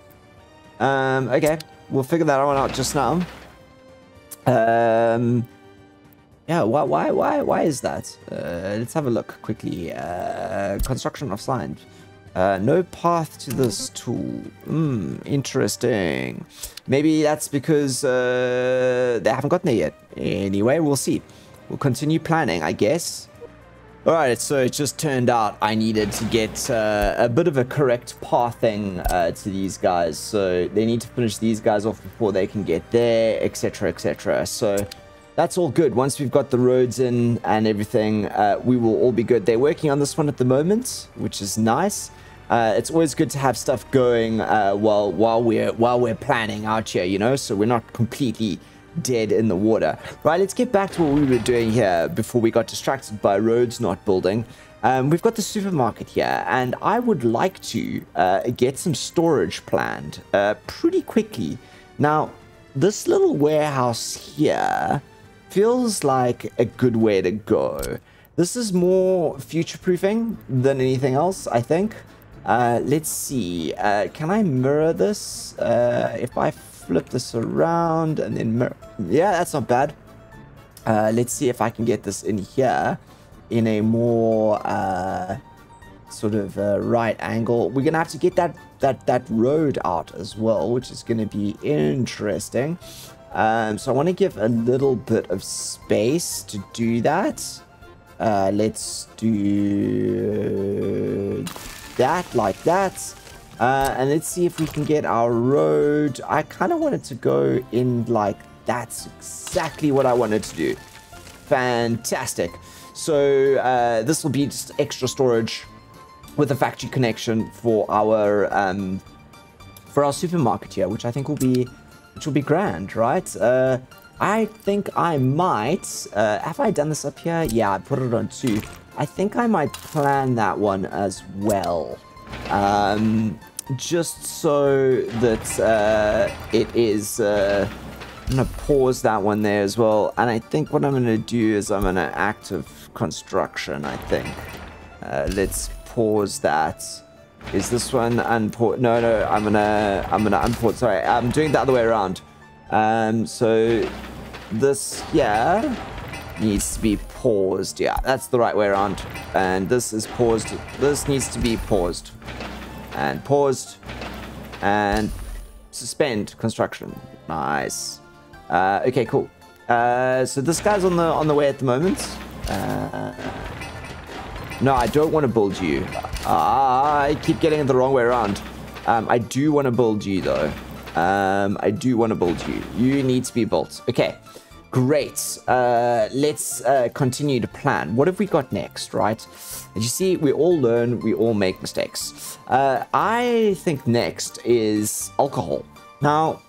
Okay, we'll figure that one out just now. Yeah, why is that? Let's have a look quickly. Construction of sign. No path to this tool. Interesting. Maybe that's because they haven't gotten there yet. Anyway, we'll see. We'll continue planning, I guess. Alright, so it just turned out I needed to get a bit of a correct pathing to these guys. So they need to finish these guys off before they can get there, etc, etc. So that's all good. Once we've got the roads in and everything, we will all be good. They're working on this one at the moment, which is nice. It's always good to have stuff going while we're planning out here, you know, so we're not completely dead in the water. Right, let's get back to what we were doing here before we got distracted by roads not building. We've got the supermarket here, and I would like to get some storage planned pretty quickly. Now, this little warehouse here feels like a good way to go. This is more future-proofing than anything else, I think. Let's see. Can I mirror this? If I flip this around and then mirror. Yeah, that's not bad. Let's see if I can get this in here in a more sort of right angle. We're gonna have to get that road out as well, which is gonna be interesting. So I want to give a little bit of space to do that. Let's do that like that. And let's see if we can get our road. I kind of wanted to go in like that's exactly what I wanted to do. Fantastic. So this will be just extra storage with a factory connection for our supermarket here, which I think will be grand, right? I think I might have I done this up here? Yeah, I put it on 2. I think I might plan that one as well. Just so that it is I'm gonna pause that one there as well, and I think what I'm gonna do is I'm gonna active construction. I think let's pause that. Is this one unpause? No, I'm gonna unpause. Sorry, I'm doing the other way around. So this here needs to be paused. Yeah, that's the right way around, and this is paused. This needs to be paused and paused and suspend construction. Nice. Okay, cool. So this guy's on the way at the moment. No, I don't want to build you. I keep getting it the wrong way around. I do want to build you though. I do want to build you. You need to be built. Okay. Great. Let's continue to plan. What have we got next, right? As you see, we all learn, we all make mistakes. I think next is alcohol. Now,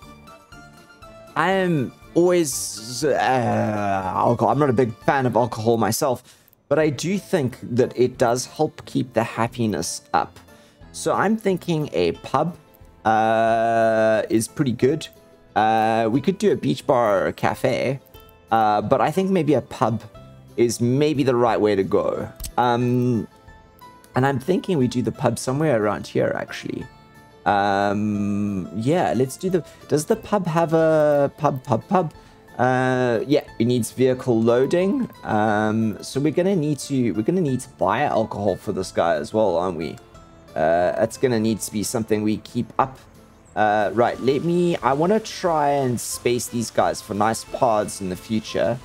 I am always alcohol. I'm not a big fan of alcohol myself, but I do think that it does help keep the happiness up. So I'm thinking a pub is pretty good. We could do a beach bar or a cafe. But I think maybe a pub is maybe the right way to go. And I'm thinking we do the pub somewhere around here, actually. Yeah, let's do the... Does the pub have a pub? Yeah, it needs vehicle loading. So we're gonna need to buy alcohol for this guy as well, aren't we? It's gonna need to be something we keep up. Right, I want to try and space these guys for nice pods in the future.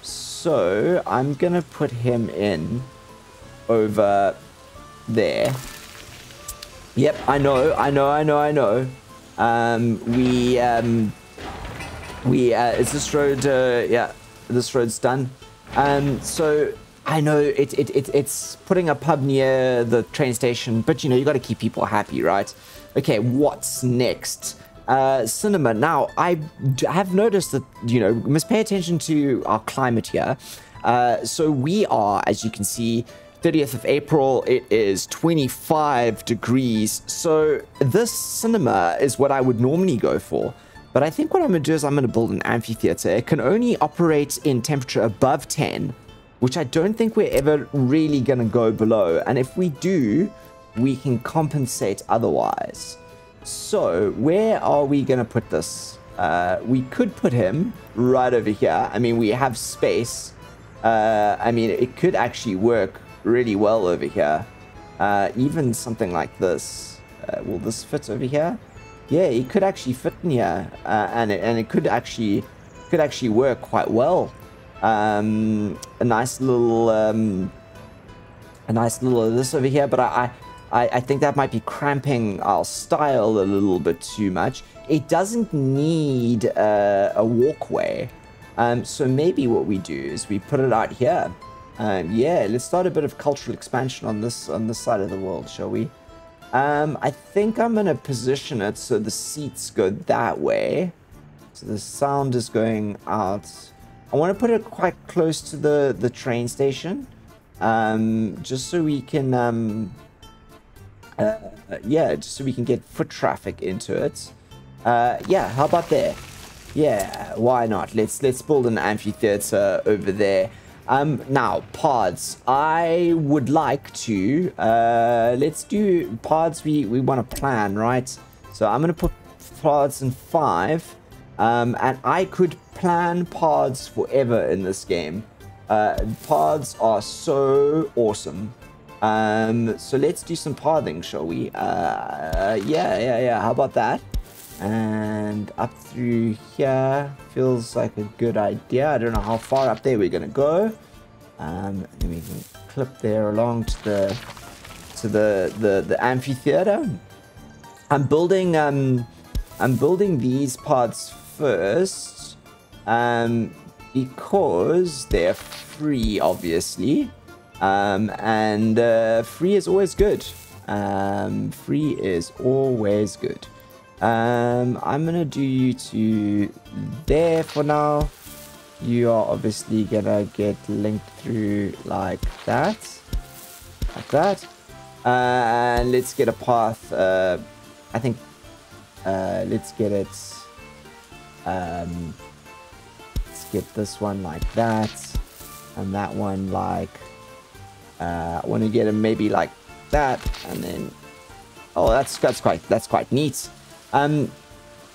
So I'm gonna put him in over there. Yep, I know. Is this road, yeah, this road's done. So I know it's putting a pub near the train station, but you know, you got to keep people happy, right? Okay, what's next? Cinema. Now, I have noticed that, you know, we must pay attention to our climate here. So we are, as you can see, 30th of April, it is 25 degrees. So this cinema is what I would normally go for. But I think what I'm going to do is I'm going to build an amphitheater. It can only operate in temperature above 10, which I don't think we're ever really going to go below. And if we do, we can compensate otherwise. So where are we going to put this? We could put him right over here. I mean, we have space. I mean, it could actually work really well over here. Even something like this. Will this fit over here? Yeah, it could actually fit in here, and it could actually work quite well. A nice little this over here, but I think that might be cramping our style a little bit too much. It doesn't need a walkway, so maybe what we do is we put it out here. Yeah, let's start a bit of cultural expansion on this side of the world, shall we? I think I'm going to position it so the seats go that way. So the sound is going out. I want to put it quite close to the train station. Just so we can, yeah, just so we can get foot traffic into it. Yeah, how about there? Yeah, why not? Let's build an amphitheater over there. Now, pods. I would like to, let's do pods we want to plan, right? So I'm going to put pods in 5, and I could plan pods forever in this game. Pods are so awesome. So let's do some podding, shall we? Yeah, how about that? And up through here feels like a good idea. I don't know how far up there we're gonna go. Then we can clip there along to the amphitheater. I'm building these pods first, because they're free, obviously, and free is always good. Free is always good. I'm gonna do you to there for now. You are obviously gonna get linked through like that. And let's get a path. I think let's get it. Let's get this one like that, and that one like. I want to get them maybe like that, and then. Oh, that's quite neat.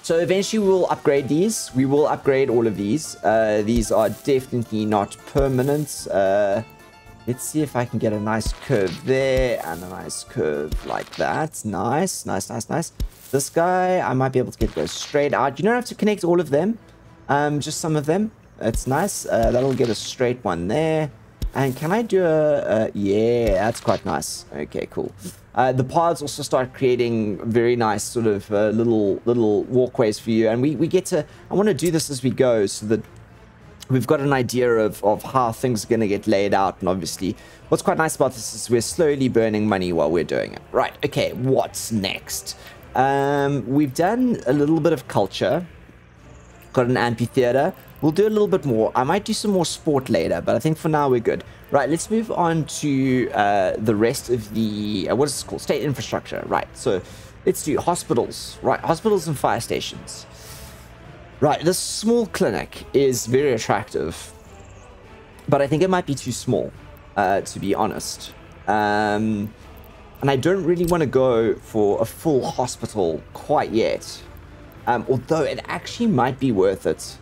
So eventually we will upgrade these. We will upgrade all of these. These are definitely not permanent. Let's see if I can get a nice curve there and a nice curve like that. Nice. This guy, I might be able to go straight out. You don't have to connect all of them. Just some of them. It's nice. That'll get a straight one there. And can I do yeah, that's quite nice. Okay, cool. The pods also start creating very nice sort of little walkways for you. And we get to, I want to do this as we go so that we've got an idea of how things are going to get laid out. And obviously, what's quite nice about this is we're slowly burning money while we're doing it. Right, okay, what's next? We've done a little bit of culture. Got an amphitheater. We'll do a little bit more. I might do some more sport later, but I think for now we're good. Right, let's move on to the rest of the, what is it called? State infrastructure. Right, so let's do hospitals. Right, hospitals and fire stations. Right, this small clinic is very attractive, but I think it might be too small, to be honest. And I don't really want to go for a full hospital quite yet. Although it actually might be worth it.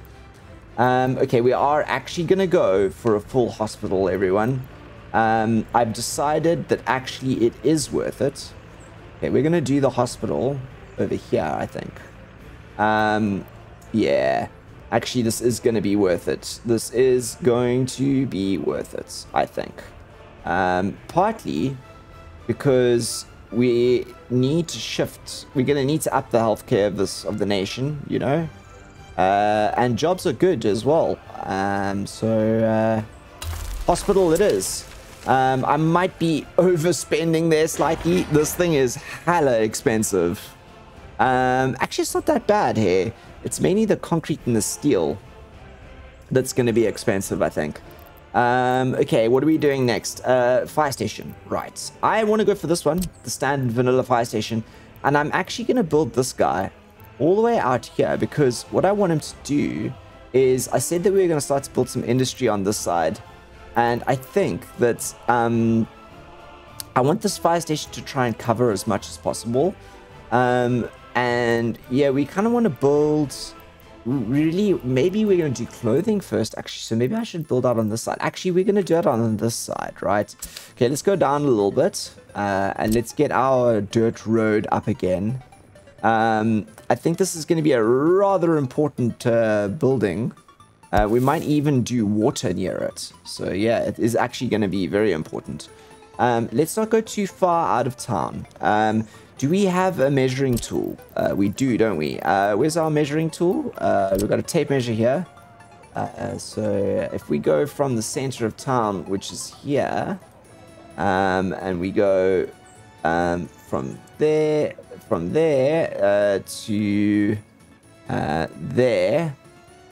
Okay, we are actually going to go for a full hospital, everyone. I've decided that actually it is worth it. Okay, we're going to do the hospital over here, I think. Yeah. Actually, this is going to be worth it. This is going to be worth it, I think. Partly because we need to shift. We're going to need to up the healthcare of the nation, you know. And jobs are good as well. So hospital it is. I might be overspending there slightly. This thing is hella expensive. Actually, it's not that bad here. It's mainly the concrete and the steel that's going to be expensive, I think. Okay, what are we doing next? Fire station. Right. I want to go for this one, the standard vanilla fire station. And I'm actually going to build this guy all the way out here because what I want him to do is I said that we were going to start to build some industry on this side. And I think that I want this fire station to try and cover as much as possible. And yeah, we kind of want to build, really, maybe we're going to do clothing first, actually. So maybe I should build out on this side. Actually, we're going to do it on this side, right? Okay, let's go down a little bit and let's get our dirt road up again. I think this is going to be a rather important building. We might even do water near it. So yeah, it is actually going to be very important. Let's not go too far out of town. Do we have a measuring tool? We do, don't we? Where's our measuring tool? We've got a tape measure here. So if we go from the center of town, which is here, and we go from there to there,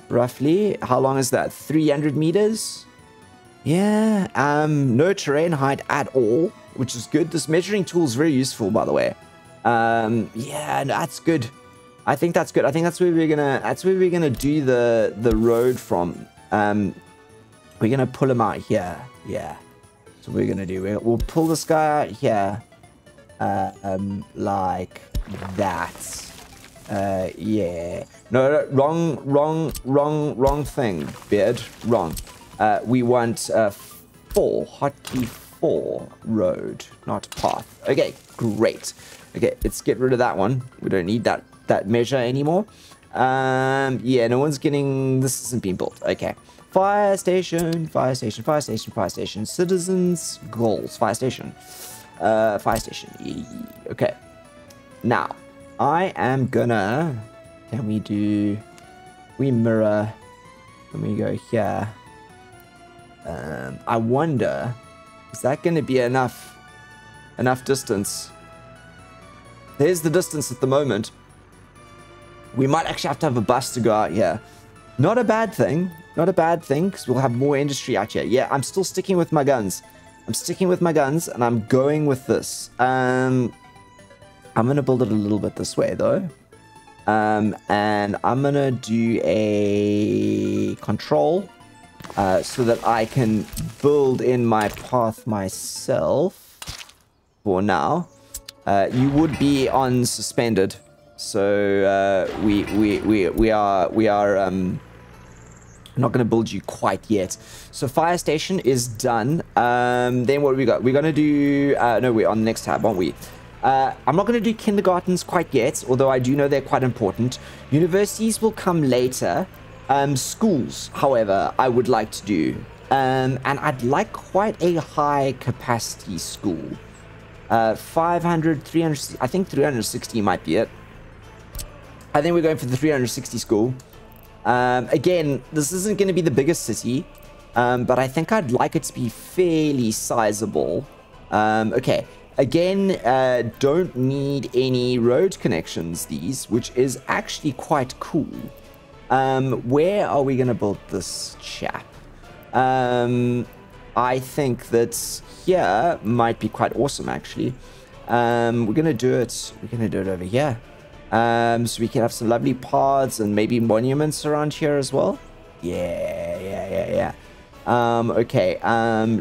roughly, how long is that? 300 meters? Yeah, no terrain height at all, which is good. This measuring tool is very useful, by the way. Yeah, that's good. I think that's good. I think that's where we're gonna do the road from. We're gonna pull him out here. Yeah, that's what we're gonna do. We'll pull this guy out here, like that. Yeah. No, wrong thing, Beard. Wrong. We want 4 hotkey 4 road, not path. Okay, great. Okay, let's get rid of that one. We don't need that measure anymore. Yeah, no one's getting. This isn't being built. Okay. Fire station, fire station, fire station, fire station. Citizens goals. Fire station. Fire station. Okay. Now, I am gonna. Can we do? We mirror. Let me go here. I wonder, is that going to be enough distance? There's the distance at the moment. We might actually have to have a bus to go out here. Not a bad thing. Not a bad thing, because we'll have more industry out here. Yeah, I'm still sticking with my guns. I'm sticking with my guns, and I'm going with this. I'm going to build it a little bit this way, though. And I'm going to do a control so that I can build in my path myself for now. You would be on suspended, so we are not going to build you quite yet. So fire station is done. Then what have we got? We're going to do no, we're on the next tab, aren't we? I'm not going to do kindergartens quite yet, although I do know they're quite important. Universities will come later. Schools, however, I would like to do. And I'd like quite a high capacity school. 500, 300, I think 360 might be it. I think we're going for the 360 school. Again, this isn't going to be the biggest city, but I think I'd like it to be fairly sizable. Okay, again, don't need any road connections, these, which is actually quite cool. Where are we going to build this chap? I think that here might be quite awesome, actually. We're going to do it over here. So we can have some lovely paths and maybe monuments around here as well. Yeah. Okay,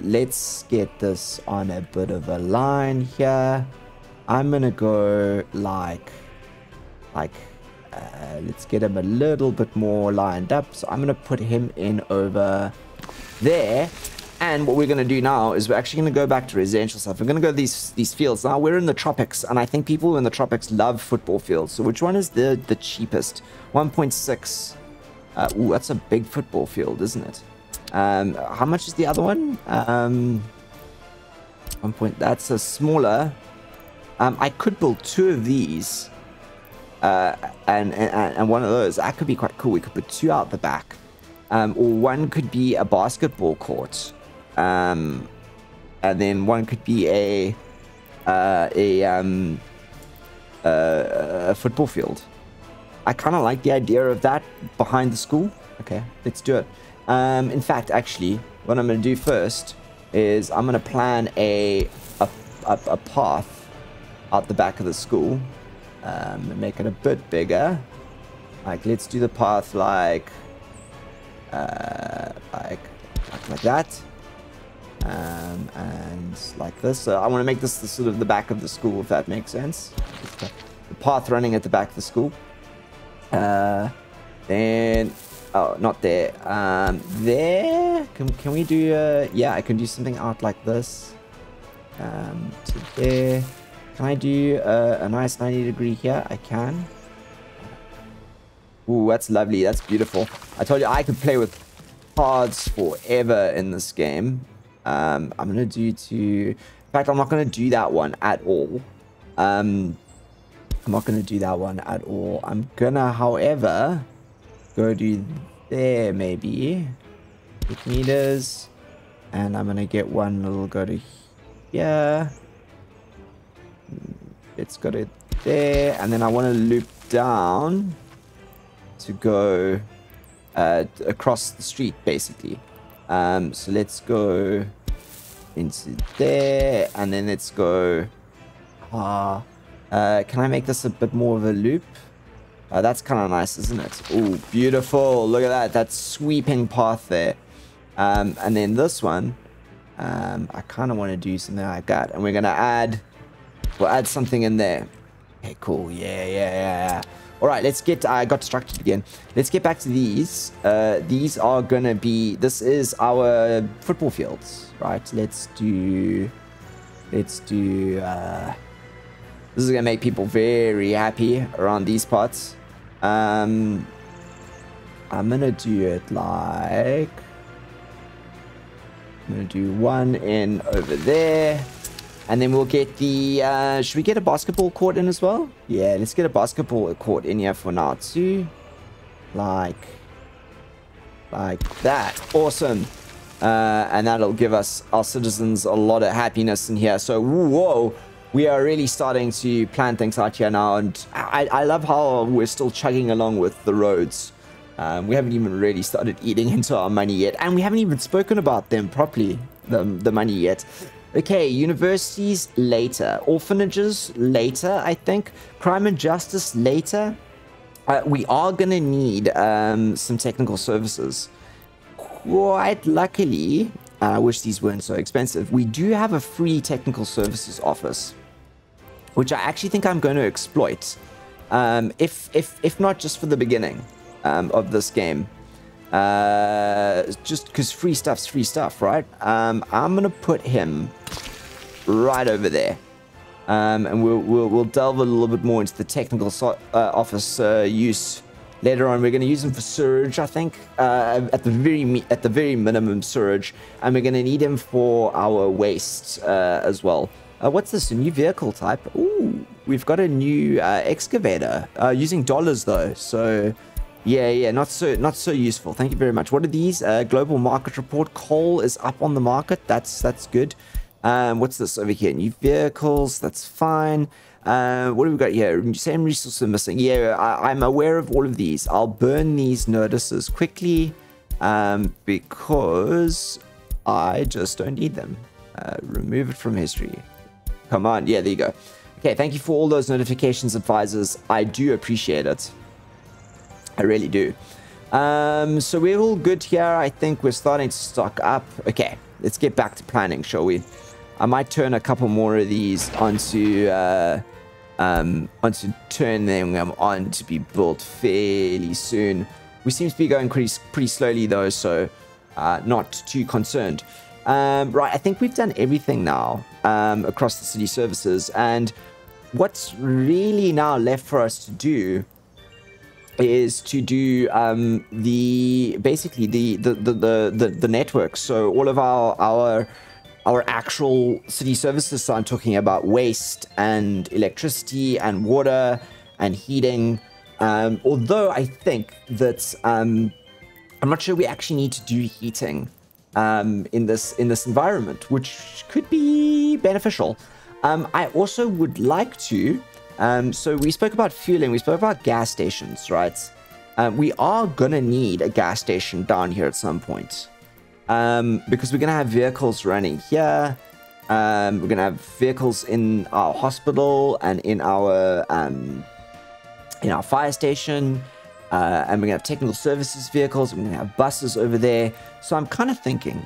let's get this on a bit of a line here. I'm gonna go like, let's get him a little bit more lined up. So I'm gonna put him in over there. And what we're gonna do now is we're actually gonna go back to residential stuff. We're gonna go these fields. Now we're in the tropics, and I think people in the tropics love football fields. So which one is the cheapest? 1.6. Ooh, that's a big football field, isn't it? How much is the other one? 1 point. That's a smaller. I could build 2 of these, and one of those. That could be quite cool. We could put 2 out the back, or one could be a basketball court, and then one could be a football field. I kind of like the idea of that behind the school. Okay, let's do it. In fact, actually, what I'm going to do first is I'm going to plan a path out the back of the school, and make it a bit bigger. Like, let's do the path like that, and like this. So I want to make this the sort of the back of the school, if that makes sense. The path running at the back of the school. Then, oh, not there. There. Can we do? Yeah, I can do something out like this. To there. Can I do a nice 90-degree here? I can. Ooh, that's lovely. That's beautiful. I told you I could play with paths forever in this game. I'm gonna do to. In fact, I'm not gonna do that one at all. I'm not gonna do that one at all. I'm gonna, however, go to there maybe. 8 meters, and I'm gonna get one little go to here. Let's go to there, and then I want to loop down to go across the street, basically. So let's go into there, and then let's go. Can I make this a bit more of a loop? That's kind of nice, isn't it? Oh, beautiful! Look at that. That sweeping path there. And then this one, I kind of want to do something like that, and we're gonna add. We'll add something in there. Okay, cool. Yeah. All right, let's get. I got distracted again. Let's get back to these. These are gonna be. This is our football fields, right? Let's do. This is gonna make people very happy around these parts. I'm gonna do it like. I'm gonna do one in over there. And then we'll get the, should we get a basketball court in as well? Yeah, let's get a basketball court in here for now too. Like that. Awesome. And that'll give us, our citizens, a lot of happiness in here. So, whoa, we are really starting to plan things out here now. And I love how we're still chugging along with the roads. We haven't even really started eating into our money yet. And we haven't even spoken about them properly, the money yet. Okay, universities later. Orphanages later, I think. Crime and justice later. We are going to need some technical services. Quite luckily, I wish these weren't so expensive, we do have a free technical services office, which I actually think I'm going to exploit. If not just for the beginning of this game. Just because free stuff's free stuff, right? I'm gonna put him right over there, and we'll delve a little bit more into the technical office use later on. We're gonna use him for surge, I think, at the very minimum surge, and we're gonna need him for our waste as well. What's this? A new vehicle type? Ooh, we've got a new excavator using dollars though, so. Yeah, not so useful. Thank you very much. What are these? Global market report. Coal is up on the market. That's good. What's this over here? New vehicles. That's fine. What do we got here? Same resources are missing. Yeah, I'm aware of all of these. I'll burn these notices quickly because I just don't need them. Remove it from history. Come on. Yeah, there you go. Okay, thank you for all those notifications, advisors. I do appreciate it. I really do. So we're all good here. I think we're starting to stock up. Okay, let's get back to planning, shall we? I might turn a couple more of these onto turn them on to be built fairly soon. We seem to be going pretty slowly though, so not too concerned. Right, I think we've done everything now across the city services, and what's really now left for us to do is to do basically the network. So all of our actual city services. So I'm talking about waste and electricity and water and heating. Although I think that I'm not sure we actually need to do heating in this environment, which could be beneficial. I also would like to. So we spoke about fueling, we spoke about gas stations, right? We are gonna need a gas station down here at some point, because we're gonna have vehicles running here. We're gonna have vehicles in our hospital and in our fire station, and we're gonna have technical services vehicles. We're gonna have buses over there. So I'm kind of thinking,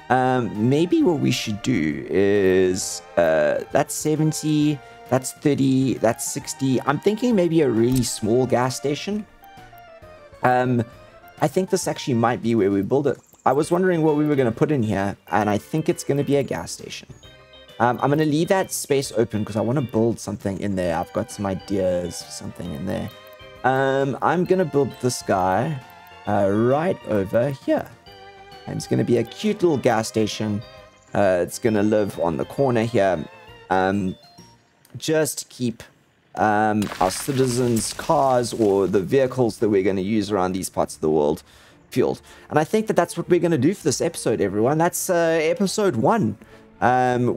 maybe what we should do is that's 70. That's 30, that's 60. I'm thinking maybe a really small gas station. I think this actually might be where we build it. I was wondering what we were going to put in here, and I think it's going to be a gas station. I'm going to leave that space open because I want to build something in there. I've got some ideas for something in there. I'm going to build this guy right over here. And it's going to be a cute little gas station. It's going to live on the corner here. Just to keep our citizens' cars or the vehicles that we're going to use around these parts of the world fueled. And I think that that's what we're going to do for this episode, everyone. That's episode 1.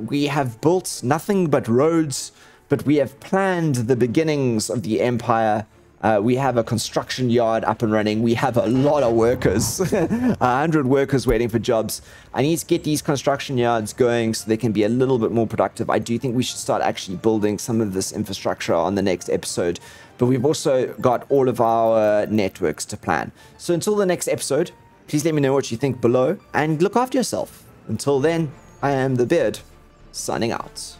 We have built nothing but roads, but we have planned the beginnings of the empire. We have a construction yard up and running. We have a lot of workers, 100 workers waiting for jobs. I need to get these construction yards going so they can be a little bit more productive. I do think we should start actually building some of this infrastructure on the next episode. But we've also got all of our networks to plan. So until the next episode, please let me know what you think below and look after yourself. Until then, I am the Beard, signing out.